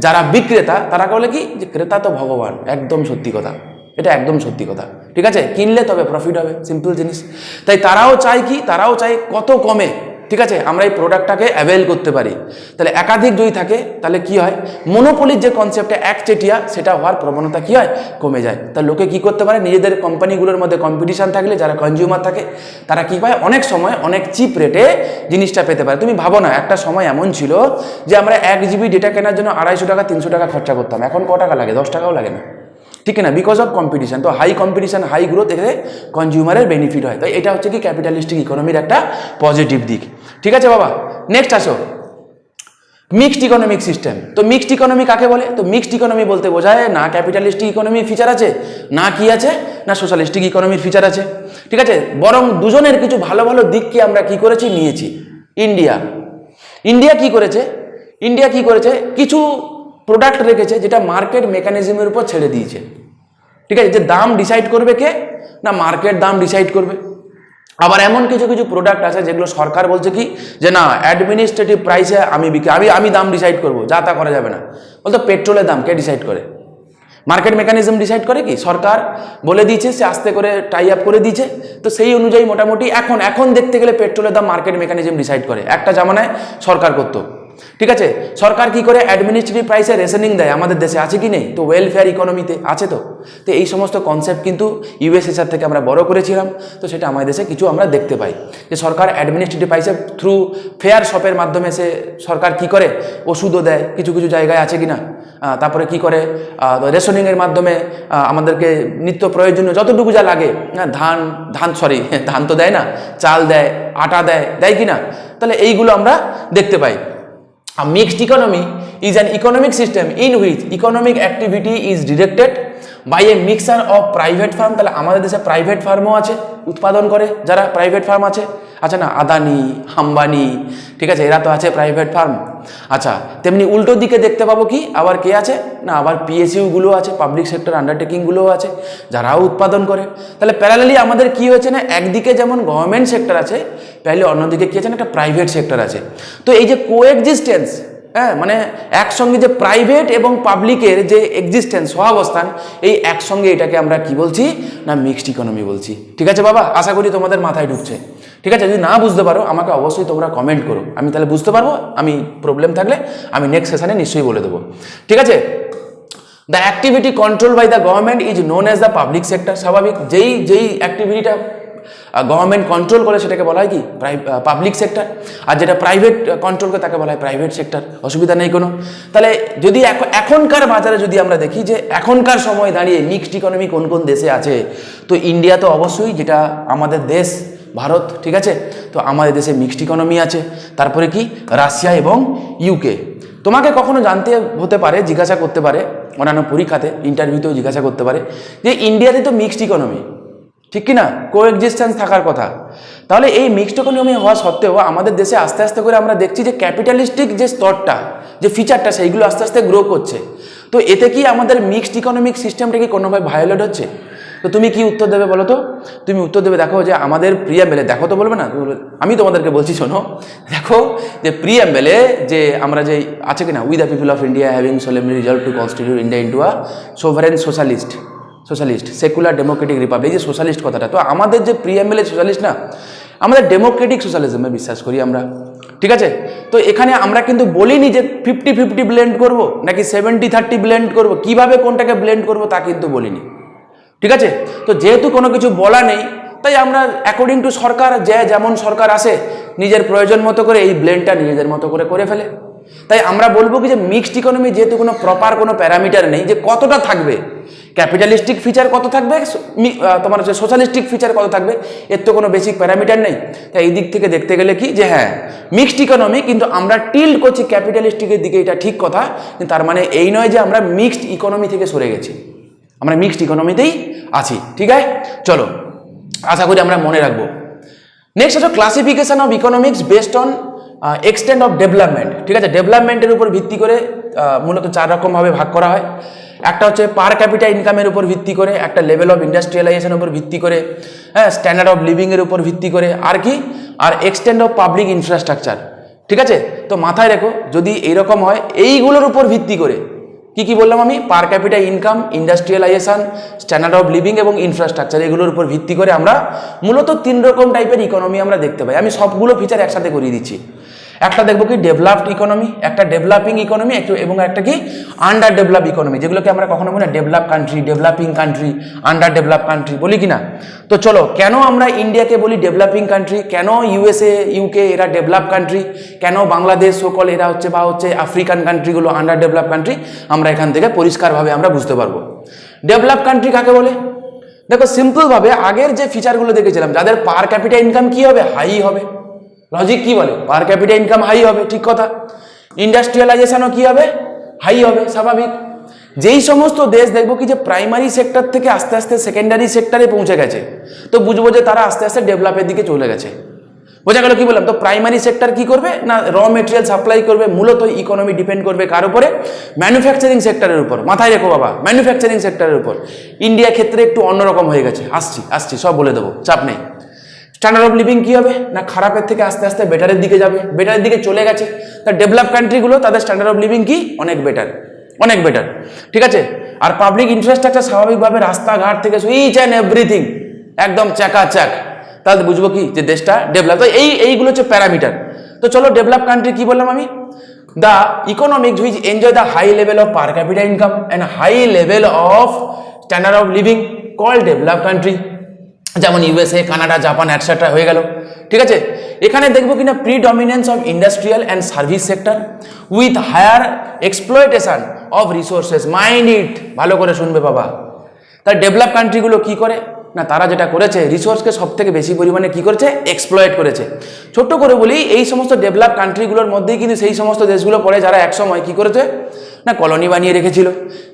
যারা বিক্রেতা তারা বলে কি যে ক্রেতা তো ভগবান। একদম সত্যি কথা, এটা একদম সত্যি কথা, ঠিক আছে? কিনলে তবে প্রফিট হবে, সিম্পল জিনিস। তাই তারাও চায় কি, তারাও চায় কত কমে, ঠিক আছে, আমরা এই প্রোডাক্টটাকে অ্যাভেল করতে পারি। তাহলে একাধিক যদি থাকে তাহলে কি হয়, মনোপলির যে কনসেপ্টটা একচেটিয়া, সেটা হওয়ার প্রবণতা কি হয়, কমে যায়। তা লোকে কি করতে পারে, নিজেদের কোম্পানিগুলোর মধ্যে কম্পিটিশান থাকলে যারা কনজিউমার থাকে তারা কি পায়, অনেক সময় অনেক চিপ রেটে জিনিসটা পেতে পারে। তুমি ভাবো না, একটা সময় এমন ছিল যে আমরা 1 GB ডেটা কেনার জন্য 250 টাকা 300 টাকা খরচা করতাম, এখন ক টাকা লাগে, 10 টাকাও লাগে না, ঠিক না? Because of competition. তো হাই কম্পিটিশন, হাই গ্রোথ, এখানে কনজিউমারের বেনিফিট হয়। তাই এটা হচ্ছে কি ক্যাপিটালিস্টিক ইকোনমির একটা পজিটিভ দিক, ঠিক আছে বাবা? নেক্সট আসো, মিক্সড ইকোনমিক সিস্টেম। তো মিক্সড ইকোনমি কাকে বলে? তো মিক্সড ইকোনমি বলতে বোঝায় না ক্যাপিটালিস্টিক ইকোনমির ফিচার আছে, না কি আছে, না সোশ্যালিস্টিক ইকোনমির ফিচার আছে, ঠিক আছে, বরং দুজনের কিছু ভালো ভালো দিককে আমরা কি করেছি, নিয়েছি। ইন্ডিয়া কি করেছে, কিছু প্রোডাক্ট রেখেছে যেটা মার্কেট মেকানিজমের উপর ছেড়ে দিয়েছে, ঠিক আছে, যে দাম ডিসাইড করবে কে, না মার্কেট দাম ডিসাইড করবে। আবার এমন কিছু কিছু প্রোডাক্ট আছে যেগুলো সরকার বলছে কি যে না অ্যাডমিনিস্ট্রেটিভ প্রাইসে আমি দাম ডিসাইড করবো, যা তা করা যাবে না। বলতো পেট্রোলের দাম কে ডিসাইড করে? মার্কেট মেকানিজম ডিসাইড করে কি? সরকার বলে দিয়েছে, সে আস্তে করে টাই আপ করে দিয়েছে। তো সেই অনুযায়ী মোটামুটি এখন দেখতে গেলে পেট্রোলের দাম মার্কেট মেকানিজম ডিসাইড করে, একটা জামানায় সরকার করতো, ঠিক আছে। সরকার কি করে? অ্যাডমিনিস্ট্রেটিভ প্রাইসে রেশনিং দেয়, আমাদের দেশে আছে কি নেই? তো ওয়েলফেয়ার ইকোনমিতে আছে। তো এই সমস্ত কনসেপ্ট কিন্তু ইউএসএসআর থেকে আমরা বড় করেছিলাম। তো সেটা আমাদের দেশে কিছু আমরা দেখতে পাই যে সরকার অ্যাডমিনিস্ট্রেটিভ প্রাইসে থ্রু ফেয়ার শপের মাধ্যমে সে সরকার কি করে ওষুধও দেয়, কিছু কিছু জায়গায় আছে কি না। তারপরে কি করে রেশনিংয়ের মাধ্যমে আমাদেরকে নিত্য প্রয়োজনীয় যতটুকু যা লাগে, ধান তো দেয় না, চাল দেয়, আটা দেয় কি না। তাহলে এইগুলো আমরা দেখতে পাই। A mixed economy is an economic system in which economic activity is directed by a mixture of private firm। তাহলে আমাদের দেশে প্রাইভেট ফার্মও আছে, উৎপাদন করে যারা প্রাইভেট ফার্ম আছে না, আদানি, আম্বানি, ঠিক আছে, এরা তো আছে প্রাইভেট ফার্ম। আচ্ছা, তেমনি উল্টো দিকে দেখতে পাবো কি, আবার কে আছে না, আবার পিএসইউগুলো আছে, পাবলিক সেক্টর আন্ডারটেকিংগুলোও আছে যারাও উৎপাদন করে। তাহলে প্যারালালি আমাদের কি হয়েছে না, একদিকে যেমন গভর্নমেন্ট সেক্টর আছে, প্যারালালি অন্যদিকে কি আছে না, একটা প্রাইভেট সেক্টর আছে। তো এই যে কোএক্সিস্টেন্স, মানে একসঙ্গে যে প্রাইভেট এবং পাবলিকের যে এক্সিস্টেন্স, সহাবস্থান, এই একসঙ্গে এটাকে আমরা কি বলছি না মিক্সড ইকোনমি বলছি। ঠিক আছে বাবা, আশা করি তোমাদের মাথায় ঢুকছে। ঠিক আছে, যদি না বুঝতে পারো আমাকে অবশ্যই তোমরা কমেন্ট করো, আমি তাহলে বুঝতে পারবো। আমি প্রবলেম থাকলে আমি নেক্সট সেশনে নিশ্চয়ই বলে দেবো। ঠিক আছে, the activity control by the government is known as the public sector. স্বাভাবিক, যেই অ্যাক্টিভিটিটা গভর্নমেন্ট কন্ট্রোল করে সেটাকে বলা হয় কি পাবলিক সেক্টর, আর যেটা প্রাইভেট কন্ট্রোল করে তাকে বলা হয় প্রাইভেট সেক্টর। অসুবিধা নেই কোনো। তাহলে যদি এখনকার বাজারে যদি আমরা দেখি যে এখনকার সময় দাঁড়িয়ে মিক্সড ইকোনমি কোন কোন দেশে আছে, তো ইন্ডিয়া তো অবশ্যই, যেটা আমাদের দেশ ভারত, ঠিক আছে, তো আমাদের দেশে মিক্সড ইকোনমি আছে। তারপরে কি রাশিয়া এবং ইউকে। তোমাকে কখনো জানতে হতে পারে, জিজ্ঞাসা করতে পারে, অন্যান্য পরীক্ষাতে ইন্টারভিউতেও জিজ্ঞাসা করতে পারে যে ইন্ডিয়াতে তো মিক্সড ইকোনমি, ঠিক কি না, কোএক্সিস্টেন্স থাকার কথা। তাহলে এই মিক্সড ইকোনমি হওয়া সত্ত্বেও আমাদের দেশে আস্তে আস্তে করে আমরা দেখছি যে ক্যাপিটালিস্টিক যে স্তরটা, যে ফিচারটা, সেইগুলো আস্তে আস্তে গ্রো করছে। তো এতে কি আমাদের মিক্সড ইকোনমিক সিস্টেমটা কি কোনোভাবে ভায়োলেট হচ্ছে? তো তুমি কি উত্তর দেবে বলো তো? তুমি উত্তর দেবে, দেখো যে আমাদের প্রিয়াম্বেলে, দেখো তো বলবে না, আমি তোমাদেরকে বলছি শোনো, দেখো যে প্রিয়াম্বেলে যে আমরা যে আছে কিনা, we the people of India having সোলেমলি resolve two constitute India into a sovereign socialist secular Democratic Republic, যে সোশ্যালিস্ট কথাটা, তো আমাদের যে প্রিয়াম্বেলে সোশ্যালিস্ট না, আমাদের ডেমোক্রেটিক সোশ্যালিজমে বিশ্বাস করি আমরা। ঠিক আছে, তো এখানে আমরা কিন্তু বলিনি যে 50-50 ব্লেন্ড করবো নাকি 70-30 ব্লেন্ড করবো, কিভাবে কোনটাকে ব্লেন্ড করবো তা কিন্তু বলিনি। ঠিক আছে, তো যেহেতু কোনো কিছু বলা নেই, তাই আমরা অ্যাকর্ডিং টু সরকার, যেমন সরকার আসে নিজের প্রয়োজন মতো করে এই ব্লেন্ডটা নিজেদের মতো করে ফেলে। তাই আমরা বলবো কি যে মিক্সড ইকোনমি যেহেতু কোনো প্রপার কোনো প্যারামিটার নেই যে কতটা থাকবে, ক্যাপিটালিস্টিক ফিচার কত থাকবে, তোমার হচ্ছে সোশ্যালিস্টিক ফিচার কত থাকবে, এর তো কোনো বেসিক প্যারামিটার নেই। তাই এই দিক থেকে দেখতে গেলে কি যে হ্যাঁ মিক্সড ইকোনমি, কিন্তু আমরা টিল্ড করছি ক্যাপিটালিস্টিকের দিকে, এটা ঠিক কথা, কিন্তু তার মানে এই নয় যে আমরা মিক্সড ইকোনমি থেকে সরে গেছি, আমরা মিক্সড ইকোনমিতেই আছি। ঠিক আছে, চলো, আশা করি আমরা মনে রাখবো। নেক্সট হচ্ছে classification of economics based on extent of development. ঠিক আছে, ডেভেলপমেন্টের উপর ভিত্তি করে মূলত 4 রকমভাবে ভাগ করা হয়। একটা হচ্ছে পার ক্যাপিটা ইনকামের উপর ভিত্তি করে, একটা লেভেল অফ ইন্ডাস্ট্রিয়ালাইজেশনের উপর ভিত্তি করে, হ্যাঁ, স্ট্যান্ডার্ড অফ লিভিংয়ের উপর ভিত্তি করে, আর কি, আর এক্সটেন্ট অফ পাবলিক ইনফ্রাস্ট্রাকচার। ঠিক আছে, তো মাথায় রেখো, যদি এইরকম হয় এইগুলোর উপর ভিত্তি করে, কি বললাম আমি, পার capita income, industrialisation, standard of living এবং ইনফ্রাস্ট্রাকচার, এগুলোর উপর ভিত্তি করে আমরা মূলত 3 রকম টাইপের ইকোনমি আমরা দেখতে পাই। আমি সবগুলো ফিচার একসাথে করিয়ে দিচ্ছি। একটা দেখবো কি ডেভেলপড ইকোনমি, একটা ডেভেলপিং ইকোনমি, এবং একটা কি আন্ডার ডেভেলপ ইকোনমি, যেগুলোকে আমরা কখনো বলি না develop country, developing country, under develop country বলি কি না। তো চলো, কেন আমরা ইন্ডিয়াকে বলি ডেভেলপিং কান্ট্রি, কেন ইউএসএ ইউকে এরা ডেভেলপ কান্ট্রি, কেন বাংলাদেশ সকল এরা হচ্ছে আফ্রিকান কান্ট্রিগুলো আন্ডার ডেভেলপ কান্ট্রি, আমরা এখান থেকে পরিষ্কারভাবে আমরা বুঝতে পারবো। ডেভেলপ কান্ট্রি কাকে বলে? দেখো সিম্পলভাবে আগের যে ফিচারগুলো দেখেছিলাম, যাদের পার ক্যাপিটা ইনকাম কি হবে, হাই হবে। লজিক কি বলে, পার ক্যাপিটা ইনকাম হাই হবে, ঠিক কথা। ইন্ডাস্ট্রিয়ালাইজেশনও কি হবে, হাই হবে, স্বাভাবিক। যেই সমস্ত দেশ দেখবো কি যে প্রাইমারি সেক্টর থেকে আস্তে আস্তে সেকেন্ডারি সেক্টরে পৌঁছে গেছে, তো বুঝবো যে তারা আস্তে আস্তে ডেভেলপের দিকে চলে গেছে। বোঝা গেল কি বললাম? তো প্রাইমারি সেক্টর কি করবে না, র মেটেরিয়াল সাপ্লাই করবে, মূলত ইকোনমি ডিপেন্ড করবে কার উপরে, ম্যানুফ্যাকচারিং সেক্টরের উপর। মাথায় রেখো বাবা, ম্যানুফ্যাকচারিং সেক্টরের উপর। ইন্ডিয়া ক্ষেত্রে একটু অন্যরকম হয়ে গেছে, আসছি সব বলে দেবো, চাপ নেই। স্ট্যান্ডার্ড অফ লিভিং কি হবে না, খারাপের থেকে আস্তে আস্তে বেটারের দিকে যাবে, বেটারের দিকে চলে গেছে। তা ডেভেলপ কান্ট্রিগুলো তাদের স্ট্যান্ডার্ড অফ লিভিং কি, অনেক বেটার, অনেক বেটার, ঠিক আছে। আর পাবলিক ইনফ্রাস্ট্রাকচার স্বাভাবিকভাবে রাস্তাঘাট থেকে ইচ অ্যান্ড এভরিথিং একদম চাকাচাক, তাহলে বুঝবো কি যে দেশটা ডেভেলপ। তো এইগুলো হচ্ছে প্যারামিটার। তো চলো ডেভেলপ কান্ট্রি কি বললাম আমি, the economics which enjoy the high level of per capita income and high level of standard of living call develop country, যেমন ইউএসএ, কানাডা, জাপান অ্যাটসেট্রা হয়ে গেল, ঠিক আছে। এখানে দেখবো কিনা predominance of industrial and service sector with higher exploitation of resources. Mind it, ভালো করে শুনবে বাবা। তার ডেভেলপ কান্ট্রিগুলো কি করে না, তারা যেটা করেছে রিসোর্সকে সব থেকে বেশি পরিমাণে কি করেছে, এক্সপ্লয়েট করেছে। ছোট্ট করে বলি, এই সমস্ত ডেভেলপ কান্ট্রিগুলোর মধ্যেই কিন্তু সেই সমস্ত দেশগুলো পড়ে যারা একসময় কি করেছে না, কলোনি বানিয়ে রেখেছিল।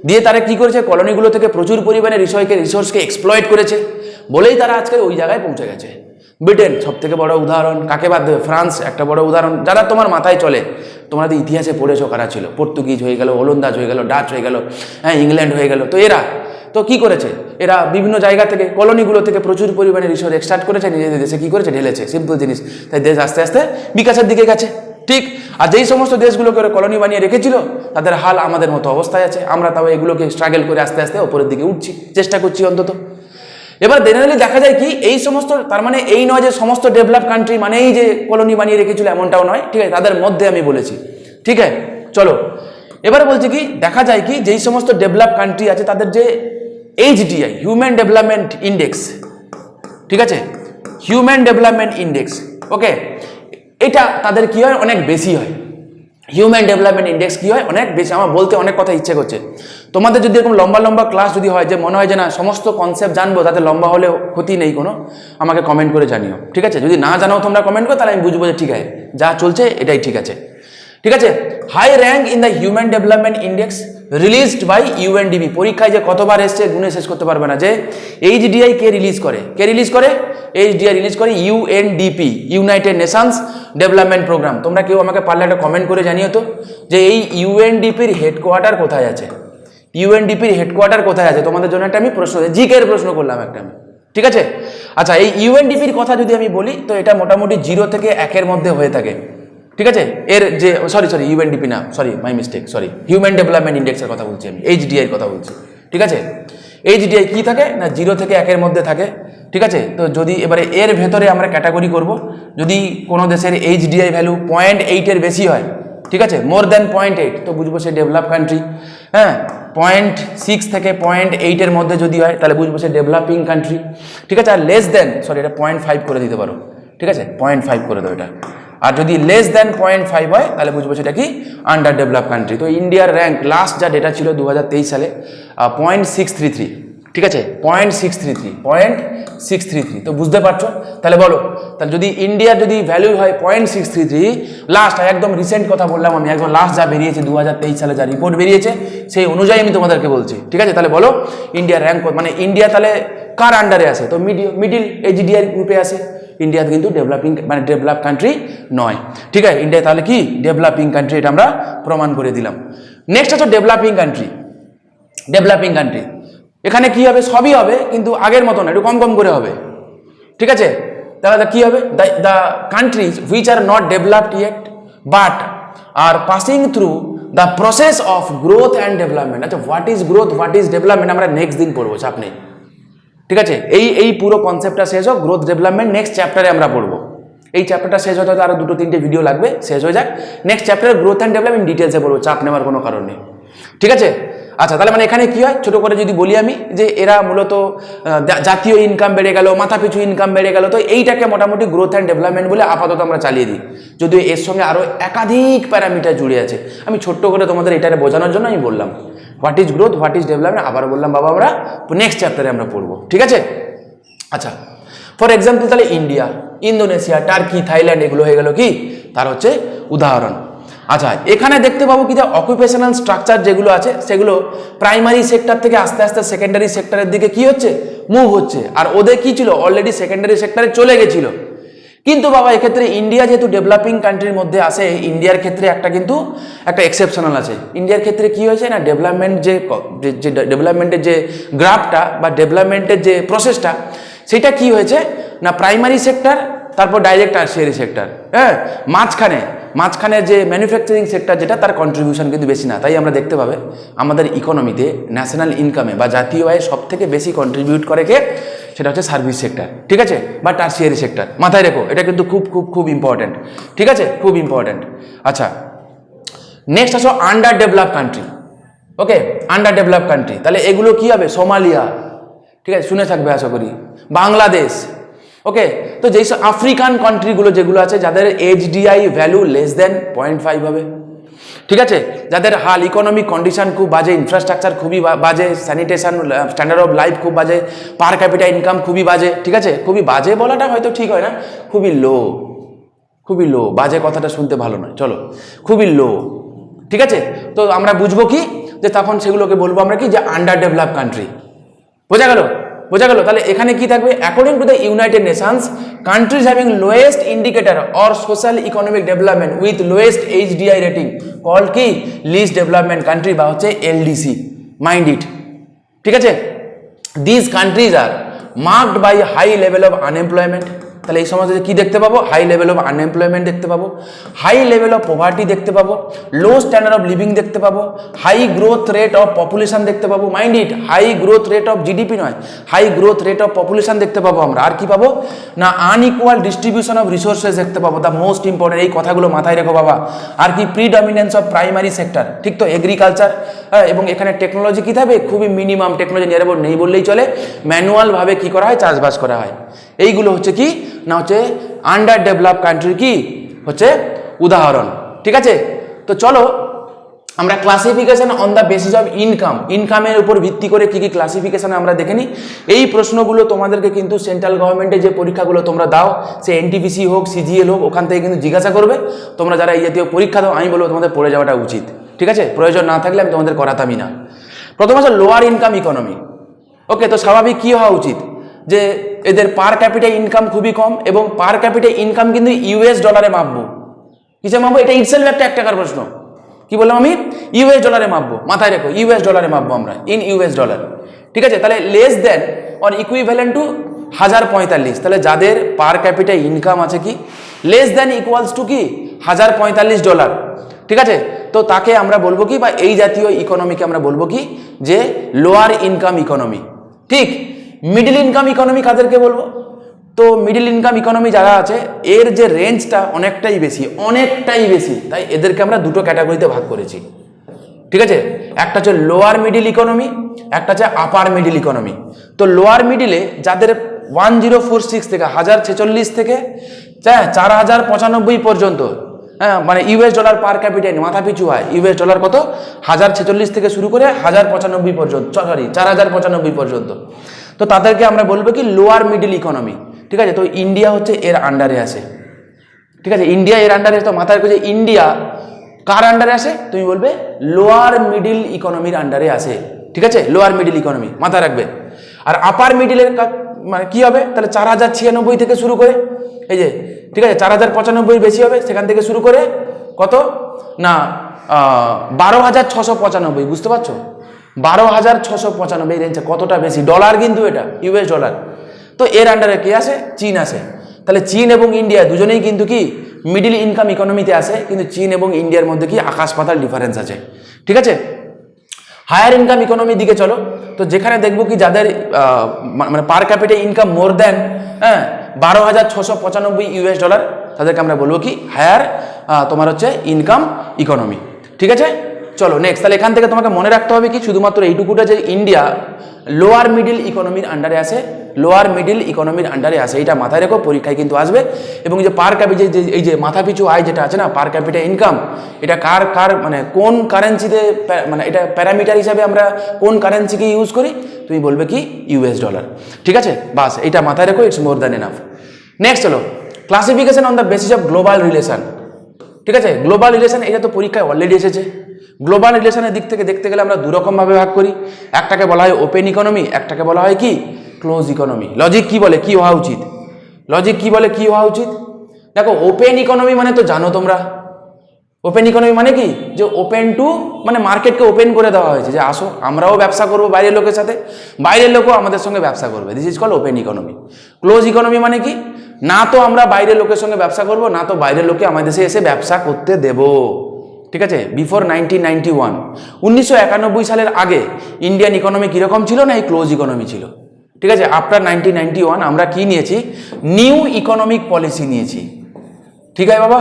দিয়ে তারা কি করেছে, কলোনিগুলো থেকে প্রচুর পরিমাণে রিসোর্সকে এক্সপ্লয়েট করেছে, বলেই তারা আজকে ওই জায়গায় পৌঁছে গেছে। ব্রিটেন সব থেকে বড় উদাহরণ, কাকে বাদ দেবে, ফ্রান্স একটা বড় উদাহরণ। যারা তোমার মাথায় চলে, তোমরা তো ইতিহাসে পড়েছো কারা ছিল, পর্তুগিজ হয়ে গেল, ওলন্দাজ হয়ে গেল, ডাচ হয়ে গেল, হ্যাঁ ইংল্যান্ড হয়ে গেল। তো এরা তো কি করেছে, এরা বিভিন্ন জায়গা থেকে কলোনিগুলো থেকে প্রচুর পরিমাণে রিসোর্স এক্সট্রাক্ট করেছে, নিজেদের দেশে কি করেছে, ঢেলেছে। সিম্পল জিনিস। তাই দেশ আস্তে আস্তে বিকাশের দিকে গেছে, ঠিক। আর যেই সমস্ত দেশগুলোকে কলোনি বানিয়ে রেখেছিল, তাদের হাল আমাদের মতো অবস্থায় আছে। আমরা তাও এগুলোকে স্ট্রাগল করে আস্তে আস্তে ওপরের দিকে উঠছি, চেষ্টা করছি অন্তত। এবার জেনারেলি দেখা যায় কি, এই সমস্ত, তার মানে এই নয় যে সমস্ত ডেভেলপ কান্ট্রি মানেই যে কলোনি বানিয়ে রেখেছিল, এমনটাও নয়, ঠিক আছে। তাদের মধ্যে আমি বলেছি, ঠিক আছে। চলো এবার বলছি কি, দেখা যায় কি যেই সমস্ত ডেভেলপ কান্ট্রি আছে তাদের যে HDI, হিউম্যান ডেভেলপমেন্ট ইন্ডেক্স, ঠিক আছে, হিউম্যান ডেভেলপমেন্ট ইন্ডেক্স, ওকে, এটা তাদের কি হয়, অনেক বেশি হয়। হিউম্যান ডেভেলপমেন্ট ইন্ডেক্স কি হয়, অনেক বেশি। আমার বলতে অনেক কথা ইচ্ছে করছে, তোমাদের যদি এরকম লম্বা লম্বা ক্লাস যদি হয়, যে মনে হয় যে না সমস্ত কনসেপ্ট জানবো, তাতে লম্বা হলেও ক্ষতি নেই কোনো, আমাকে কমেন্ট করে জানিও, ঠিক আছে। যদি না জানাও তোমরা কমেন্ট করো, তাহলে আমি বুঝবো যে ঠিক আছে, যা চলছে এটাই ঠিক আছে, ঠিক আছে। High rank in the human development index released by UNDP। পরীক্ষায় যে কতবার এসছে গুণে শেষ করতে পারবে না। যে HDI কে রিলিজ করে, HDI রিলিজ করে UNDP, United Nations Development Programme. তোমরা কেউ আমাকে পারলে একটা কমেন্ট করে জানিও তো, যে এই UNDPর হেডকোয়ার্টার কোথায় আছে, UNDPর হেডকোয়ার্টার কোথায় আছে। তোমাদের জন্য একটা আমি প্রশ্ন, জিকের প্রশ্ন করলাম একটা আমি, ঠিক আছে। আচ্ছা, এই UNDPর কথা যদি আমি বলি, তো এটা মোটামুটি 0 থেকে 1-এর মধ্যে হয়ে থাকে, ঠিক আছে। এর যে সরি UNDP না, মাই মিস্টেক, হিউম্যান ডেভেলপমেন্ট ইন্ডেক্সের কথা বলছি আমি, HDI এর কথা বলছি, ঠিক আছে। HDI কি থাকে না, 0 থেকে 1-এর মধ্যে থাকে, ঠিক আছে। তো যদি এবারে এর ভেতরে আমরা ক্যাটাগরি করব, যদি কোনো দেশের HDI ভ্যালু 0.8-এর বেশি হয়, ঠিক আছে, মোর দ্যান 0.8, তো বুঝবো সে ডেভেলপ কান্ট্রি। হ্যাঁ, 0.6 থেকে 0.8-এর মধ্যে যদি হয়, তাহলে বুঝবো সে ডেভেলপিং কান্ট্রি, ঠিক আছে। আর লেস দেন, এটা 0.5 করে দিতে পারো, ঠিক আছে, 0.5 করে দাও এটা। আর যদি লেস দেন 0.5 হয়, তাহলে বুঝবো সেটা কি আন্ডার ডেভেলপ কান্ট্রি। তো ইন্ডিয়ার র্যাঙ্ক লাস্ট যা ডেটা ছিল 2023 সালে 0.633, ঠিক আছে, 0.633। তো বুঝতে পারছো, তাহলে বলো, তাহলে যদি ইন্ডিয়ার যদি ভ্যালু হয় 0.633 লাস্ট, একদম রিসেন্ট কথা বললাম আমি, একদম লাস্ট যা বেরিয়েছে 2023 সালে যা রিপোর্ট বেরিয়েছে, সেই অনুযায়ী আমি তোমাদেরকে বলছি, ঠিক আছে। তাহলে বলো ইন্ডিয়ার র্যাঙ্ক, মানে ইন্ডিয়া তাহলে কার আন্ডারে আছে, তো মিডিল HDI গ্রুপে আছে। ইন্ডিয়া কিন্তু ডেভেলপিং, মানে ডেভেলপ কান্ট্রি নয়, ঠিক আছে। ইন্ডিয়া তাহলে কি ডেভেলপিং কান্ট্রি, এটা আমরা প্রমাণ করে দিলাম। নেক্সট হচ্ছে ডেভেলপিং কান্ট্রি। এখানে কি হবে, সবই হবে, কিন্তু আগের মতো না, একটু কম কম করে হবে, ঠিক আছে। তাহলে কি হবে, the countries which are not developed yet but are passing through the process of growth and development. আচ্ছা, what is growth, what is development আমরা নেক্সট দিন পড়বো, চাপ নেই, ঠিক আছে। এই পুরো কনসেপ্টটা শেষ হোক, গ্রোথ ডেভেলপমেন্ট নেক্সট চ্যাপ্টারে আমরা পড়বো। এই চ্যাপ্টারটা শেষ হতে হয়তো আরো 2-3টে ভিডিও লাগবে, শেষ হয়ে যাক। নেক্সট চ্যাপ্টারে গ্রোথ অ্যান্ড ডেভেলপমেন্ট ডিটেলসে পড়বো, চাপ নেওয়ার কোনো কারণ নেই, ঠিক আছে। আচ্ছা, তাহলে মানে এখানে কি হয়, ছোট করে যদি বলি আমি, যে এরা মূলত জাতীয় ইনকাম বেড়ে গেল, মাথাপিছু ইনকাম বেড়ে গেল, তো এইটাকে মোটামুটি গ্রোথ অ্যান্ড ডেভেলপমেন্ট বলে আপাতত আমরা চালিয়ে দিই, যদিও এর সঙ্গে আরও একাধিক প্যারামিটার জুড়ে আছে। আমি ছোট্ট করে তোমাদের এটাকে বোঝানোর জন্য আমি বললাম what is growth, what is development, আবার বললাম বাবা আমরা নেক্সট চ্যাপ্টারে আমরা পড়বো, ঠিক আছে। আচ্ছা, ফর এক্সাম্পল তাহলে ইন্ডিয়া, ইন্দোনেশিয়া, টার্কি, থাইল্যান্ড, এগুলো হয়ে গেল কি তার হচ্ছে উদাহরণ। আচ্ছা, এখানে দেখতে পাবো কি যে অকুপেশনাল স্ট্রাকচার যেগুলো আছে সেগুলো প্রাইমারি সেক্টর থেকে আস্তে আস্তে সেকেন্ডারি সেক্টরের দিকে কি হচ্ছে, মুভ হচ্ছে। আর ওদের কি ছিল, অলরেডি সেকেন্ডারি সেক্টরে চলে গেছিল। কিন্তু বাবা এক্ষেত্রে ইন্ডিয়া যেহেতু ডেভেলপিং কান্ট্রির মধ্যে আসে, ইন্ডিয়ার ক্ষেত্রে একটা এক্সেপশনাল আছে। ইন্ডিয়ার ক্ষেত্রে কি হয়েছে না, ডেভেলপমেন্টের যে গ্রাফটা বা ডেভেলপমেন্টের যে প্রসেসটা, সেটা কি হয়েছে না, প্রাইমারি সেক্টর, তারপর ডাইরেক্ট টারশিয়ারি সেক্টর, হ্যাঁ, মাঝখানে যে ম্যানুফ্যাকচারিং সেক্টর যেটা, তার কন্ট্রিবিউশন কিন্তু বেশি না। তাই আমরা দেখতে পাবে আমাদের ইকোনমিতে ন্যাশনাল ইনকামে বা জাতীয় আয়ে সব থেকে বেশি কন্ট্রিবিউট করে কে, সেটা হচ্ছে সার্ভিস সেক্টর, ঠিক আছে, বা টারশিয়ারি সেক্টর। মাথায় রেখো, এটা কিন্তু খুব খুব খুব ইম্পর্টেন্ট, ঠিক আছে, খুব ইম্পর্টেন্ট। আচ্ছা, নেক্সট আসো আন্ডার ডেভেলপ কান্ট্রি। ওকে, আন্ডার ডেভেলপ কান্ট্রি, তাহলে এগুলো কি হবে, সোমালিয়া, ঠিক আছে, শুনে থাকবে আশা করি, বাংলাদেশ। ওকে, তো যেই সব আফ্রিকান কান্ট্রিগুলো যেগুলো আছে, যাদের এইচডিআই ভ্যালু লেস দেন 0.5 হবে, ঠিক আছে, যাদের হাল ইকোনমিক কন্ডিশন খুব বাজে, ইনফ্রাস্ট্রাকচার খুবই বাজে, স্যানিটেশন স্ট্যান্ডার্ড অফ লাইফ খুব বাজে, পার ক্যাপিটা ইনকাম খুবই বাজে, ঠিক আছে, খুবই বাজে বলাটা হয়তো ঠিক হয় না, খুবই লো, বাজে কথাটা শুনতে ভালো নয়, চলো, খুবই লো, ঠিক আছে। তো আমরা বুঝবো কি, যে তখন সেগুলোকে বলবো আমরা কি, যে আন্ডার ডেভেলপ কান্ট্রি। বোঝা গেল? তাহলে এখানে কি থাকবে, according to the United Nations, countries having lowest indicator or social economic development with lowest HDI rating called কি, লিস্ট ডেভেলপমেন্ট কান্ট্রি বা হচ্ছে এলডিসি, মাইন্ড ইট, ঠিক আছে। This countries are marked by high level of unemployment. তাহলে এই সমাজে কি দেখতে পাবো, হাই লেভেল অফ আনএমপ্লয়মেন্ট দেখতে পাবো, হাই লেভেল অফ পভার্টি দেখতে পাবো, লো স্ট্যান্ডার্ড অফ লিভিং দেখতে পাবো, high growth rate of population দেখতে পাবো, mind it, high growth rate of GDP নয়, high growth rate of population দেখতে পাবো আমরা। আর কি পাবো না, আনইকুয়াল ডিস্ট্রিবিউশন অফ রিসোর্সেস দেখতে পাবো, দ্য মোস্ট ইম্পর্টেন্ট, এই কথাগুলো মাথায় রেখো বাবা। আর কি, প্রিডমিনেন্স অফ প্রাইমারি সেক্টর, ঠিক তো, এগ্রিকালচার, এবং এখানে টেকনোলজি কি থাকবে, খুবই মিনিমাম টেকনোলজি, নেই বললেই চলে, ম্যানুয়ালভাবে কি করা হয়, চাষবাস করা হয়। এইগুলো হচ্ছে কি না, হচ্ছে আন্ডার ডেভেলপ কান্ট্রির কি হচ্ছে উদাহরণ, ঠিক আছে। তো চলো আমরা classification on the basis of ইনকামের উপর ভিত্তি করে কি কি ক্লাসিফিকেশন আমরা দেখে নিই। এই প্রশ্নগুলো তোমাদেরকে কিন্তু সেন্ট্রাল গভর্নমেন্টের যে পরীক্ষাগুলো তোমরা দাও, সে এনটিপিসি হোক, সিজিএল হোক, ওখান থেকে কিন্তু জিজ্ঞাসা করবে। তোমরা যারা এই জাতীয় পরীক্ষা দাও, আমি বলবো তোমাদের পড়ে যাওয়াটা উচিত, ঠিক আছে, প্রয়োজন না থাকলে আমি তোমাদের করাতামই না। প্রথম হচ্ছে লোয়ার ইনকাম ইকোনমি। ওকে, তো স্বাভাবিক কি হওয়া উচিত, যে এদের পার ক্যাপিটা ইনকাম খুবই কম, এবং পার ক্যাপিটা ইনকাম কিন্তু ইউএস ডলারে মাপবো। কিসে মাপবো, এটা ইটসেলফ একটা টাকার প্রশ্ন। কি বললাম আমি, ইউএস ডলারে মাপবো, মাথায় রেখো, ইউএস ডলারে মাপবো আমরা, ইন ইউএস ডলার, ঠিক আছে। তাহলে less than or equivalent to 1045, তাহলে যাদের পার ক্যাপিটা ইনকাম আছে কি লেস দেন ইকুয়ালস টু কি $1045, ঠিক আছে। তো তাকে আমরা বলবো কি, বা এই জাতীয় ইকোনমিকে আমরা বলবো কি, যে লোয়ার ইনকাম ইকোনমি, ঠিক। মিডল ইনকাম ইকোনমি কাদেরকে বলবো, তো মিডল ইনকাম ইকোনমি যারা আছে, এর যে রেঞ্জটা অনেকটাই বেশি, তাই এদেরকে আমরা দুটো ক্যাটাগরিতে ভাগ করেছি, ঠিক আছে। একটা হচ্ছে লোয়ার মিডল ইকোনমি, একটা হচ্ছে আপার মিডল ইকোনমি। তো লোয়ার মিডিলে যাদের 1046 থেকে 1046 থেকে 4095 পর্যন্ত, হ্যাঁ, মানে ইউএস ডলার পার ক্যাপিটাল মাথা পিছু হয়, ইউএস ডলার কত, 1046 থেকে শুরু করে 1095 পর্যন্ত, 4095 পর্যন্ত। তো তাদেরকে আমরা বলবো কি লোয়ার মিডল ইকোনমি, ঠিক আছে। তো ইন্ডিয়া হচ্ছে এর আন্ডারে আসে, ঠিক আছে, ইন্ডিয়া এর আন্ডারে। তো মাথায় রেখো যে ইন্ডিয়া কার আন্ডারে আসে, তুমি বলবে লোয়ার মিডল ইকোনমির আন্ডারে আসে, ঠিক আছে, লোয়ার মিডল ইকোনমি মাথায় রাখবে। আর আপার মিডিলের মানে কি হবে, তাহলে 4096 থেকে শুরু করে, এই যে, ঠিক আছে, 4095 বেশি হবে, সেখান থেকে শুরু করে কত না 12695, বুঝতে পারছো, 12695 রেঞ্জে, কতটা বেশি, ডলার কিন্তু এটা ইউএস ডলার। তো এর আন্ডারে কে আসে, চীন আসে। তাহলে চীন এবং ইন্ডিয়া দুজনেই কিন্তু কি মিডল ইনকাম ইকোনমিতে আসে, কিন্তু চীন এবং ইন্ডিয়ার মধ্যে কি আকাশ পাতাল ডিফারেন্স আছে, ঠিক আছে। হায়ার ইনকাম ইকোনমির দিকে চলো, তো যেখানে দেখবো কি যাদের মানে পার ক্যাপিটা ইনকাম মোর দেন 12695 ইউএস ডলার, তাদেরকে আমরা বলবো কি হায়ার তোমার হচ্ছে ইনকাম ইকোনমি, ঠিক আছে। চলো নেক্সট, তাহলে এখান থেকে তোমাকে মনে রাখতে হবে কি শুধুমাত্র এইটুকুটা, যে ইন্ডিয়া লোয়ার মিডল ইকোনমির আন্ডারে আসে, এইটা মাথায় রেখো, পরীক্ষায় কিন্তু আসবে। এবং যে পার ক্যাপিটা, এই যে মাথা পিছু আয় যেটা আছে না, পার ক্যাপিটা ইনকাম, এটা কার মানে কোন কারেন্সিতে, মানে এটা প্যারামিটার হিসাবে আমরা কোন কারেন্সিকে ইউজ করি, তুমি বলবে কি ইউএস ডলার, ঠিক আছে। বাস এটা মাথায় রেখো, it's more than enough. Next হলো classification on the basis of global relation, ঠিক আছে, গ্লোবাল রিলেশন এটা তো পরীক্ষায় অলরেডি এসেছে। গ্লোবাল রিলেশনের দিক থেকে দেখতে গেলে আমরা দুরকমভাবে ভাগ করি, একটাকে বলা হয় ওপেন ইকোনমি, একটাকে বলা হয় কি ক্লোজ ইকোনমি। লজিক কি বলে কি হওয়া উচিত, লজিক কি বলে কি হওয়া উচিত? দেখো ওপেন ইকোনমি মানে তো জানো তোমরা, ওপেন ইকোনমি মানে কি, যে ওপেন টু মানে মার্কেটকে ওপেন করে দেওয়া হয়েছে, যে আসো আমরাও ব্যবসা করবো বাইরের লোকের সাথে, বাইরের লোকও আমাদের সঙ্গে ব্যবসা করবে, this is call open economy. Close economy মানে কি, না তো আমরা বাইরের লোকের সঙ্গে ব্যবসা করব, না তো বাইরের লোকে আমাদের দেশে এসে ব্যবসা করতে দেব। ঠিক আছে, বিফোর 1991 1991 সালের আগে ইন্ডিয়ান ইকোনমি কীরকম ছিল না, এই ক্লোজ ইকোনমি ছিল। ঠিক আছে, আফটার 1991 আমরা কি নিয়েছি, নিউ ইকোনমিক পলিসি নিয়েছি। ঠিক আছে বাবা,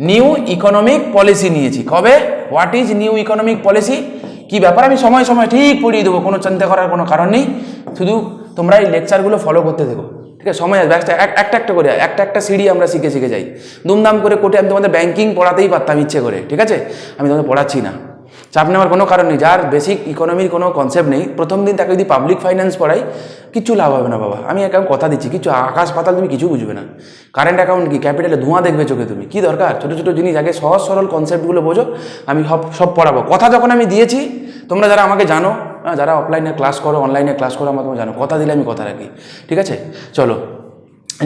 নিউ ইকোনমিক পলিসি নিয়েছি। কবে, what is new economic policy, কি ব্যাপার আমি সময় সময় ঠিক পড়িয়ে দেবো, কোনো চিন্তা করার কোনো কারণ নেই, শুধু তোমরা এই লেকচারগুলো ফলো করতে দেখো। ঠিক আছে, সময় আসবে, একটা করে একটা সিঁড়ি আমরা শিখে শিখে যাই, দুমদাম করে কোটে। আমি তোমাদের ব্যাংকিং পড়াতেই পারতাম ইচ্ছে করে, ঠিক আছে, আমি তোমাদের পড়াচ্ছি না, চাপ নেওয়ার কোনো কারণ নেই। যার বেসিক ইকোনমির কোনো কনসেপ্ট নেই, প্রথম দিন তাকে যদি পাবলিক ফাইন্যান্স পড়াই কিছু লাভ হবে না বাবা, আমি এখন কথা দিচ্ছি, কিছু আকাশ পাতাল তুমি কিছু বুঝবে না। কারেন্ট অ্যাকাউন্ট কি, ক্যাপিটালে ধোঁয়া দেখবে চোখে তুমি, কি দরকার, ছোটো ছোটো জিনিস আগে সহজ সরল কনসেপ্টগুলো বোঝো, আমি সব পড়াবো। কথা যখন আমি দিয়েছি, তোমরা যারা আমাকে জানো, যারা অফলাইনে ক্লাস করো অনলাইনে ক্লাস করো, আমার তোমরা জানো কথা দিলে আমি কথা রাখি। ঠিক আছে, চলো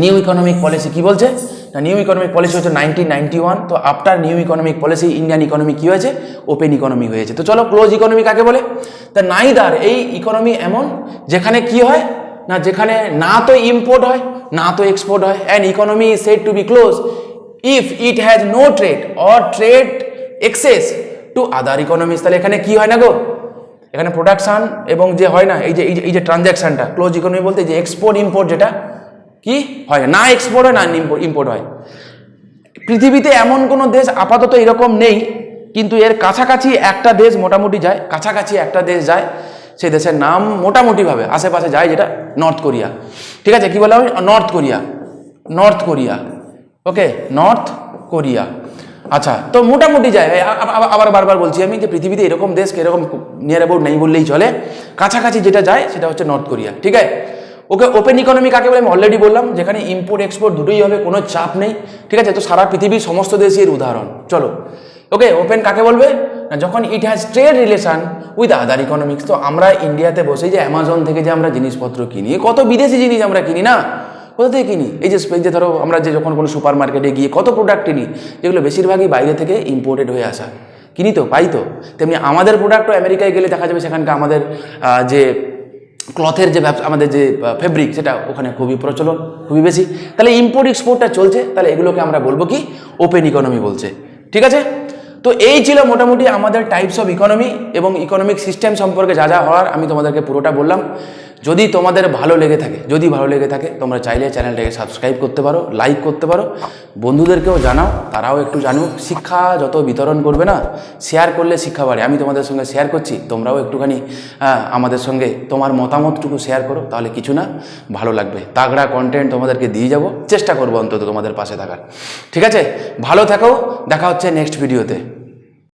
নিউ ইকোনমিক পলিসি কি বলছে না, নিউ ইকোনমিক পলিসি হচ্ছে 1991। তো after new economic policy Indian economy কি হয়েছে, ওপেন ইকোনমি হয়েছে। তো চলো ক্লোজ ইকোনমি কাকে বলে, তা নাইদার এই ইকোনমি এমন যেখানে কি হয় না, যেখানে না তো ইম্পোর্ট হয় না তো এক্সপোর্ট হয়, and economy is said to be close if it has no trade or trade access to other economies. তাহলে এখানে কি হয় না গো, এখানে প্রোডাকশান এবং যে হয় না এই যে ট্রানজ্যাকশানটা, ক্লোজ ইকোনমি বলতে যে এক্সপোর্ট ইম্পোর্ট যেটা কি হয় না, এক্সপোর্ট হয় না ইম্পোর্ট হয়। পৃথিবীতে এমন কোনো দেশ আপাতত এরকম নেই, কিন্তু এর কাছাকাছি একটা দেশ মোটামুটি যায়, কাছাকাছি একটা দেশ যায়, সেই দেশের নাম মোটামুটিভাবে আশেপাশে যায়, যেটা নর্থ কোরিয়া। ঠিক আছে, কি বললাম আমি, নর্থ কোরিয়া, ওকে, নর্থ কোরিয়া। আচ্ছা, তো মোটামুটি যায়, আবার বারবার বলছি আমি যে পৃথিবীতে এরকম দেশ এরকম নিয়ার অ্যাবাউট নেই বললেই চলে, কাছাকাছি যেটা যায় সেটা হচ্ছে নর্থ কোরিয়া। ঠিক আছে, ওকে ওপেন ইকোনমি কাকে বলে আমি অলরেডি বললাম, যেখানে ইম্পোর্ট এক্সপোর্ট দুটোই হবে, কোনো চাপ নেই। ঠিক আছে, তো সারা পৃথিবীর সমস্ত দেশের উদাহরণ। চলো ওকে, ওপেন কাকে বলবে না, যখন it has trade relation with other economics. তো আমরা ইন্ডিয়াতে বসে যে অ্যামাজন থেকে যে আমরা জিনিসপত্র কিনি, কত বিদেশি জিনিস আমরা কিনি না, কোথা থেকে কিনি, এই যে ধরো আমরা যে যখন কোনো সুপার মার্কেটে গিয়ে কত প্রোডাক্ট কিনি, যেগুলো বেশিরভাগই বাইরে থেকে ইম্পোর্টেড হয়ে আসা, কিনি তো, পাই তো। তেমনি আমাদের প্রোডাক্টও আমেরিকায় গেলে দেখা যাবে সেখানকার আমাদের যে ক্লথের যে ব্যবসা, আমাদের যে ফেব্রিক, সেটা ওখানে খুবই প্রচলন, খুবই বেশি। তাহলে ইম্পোর্ট এক্সপোর্টটা চলছে, তাহলে এগুলোকে আমরা বলবো কি, ওপেন ইকোনমি বলছে। ঠিক আছে, তো এই ছিল মোটামুটি আমাদের টাইপস অফ ইকোনমি এবং ইকোনমিক সিস্টেম সম্পর্কে যা যা হওয়ার আমি তোমাদেরকে পুরোটা বললাম। যদি তোমাদের ভালো লেগে থাকে তোমরা চাইলে চ্যানেলটাকে সাবস্ক্রাইব করতে পারো, লাইক করতে পারো, বন্ধুদেরকেও জানাও, তারাও একটু জানুক। শিক্ষা যত বিতরণ করবে না, শেয়ার করলে শিক্ষা বাড়ে। আমি তোমাদের সঙ্গে শেয়ার করছি, তোমরাও একটুখানি আমাদের সঙ্গে তোমার মতামতটুকু শেয়ার করো, তাহলে কিছু না ভালো লাগবে। তাগড়া কন্টেন্ট তোমাদেরকে দিয়ে যাব, চেষ্টা করবো অন্তত তোমাদের পাশে থাকার। ঠিক আছে, ভালো থাকো, দেখা হচ্ছে নেক্সট ভিডিওতে।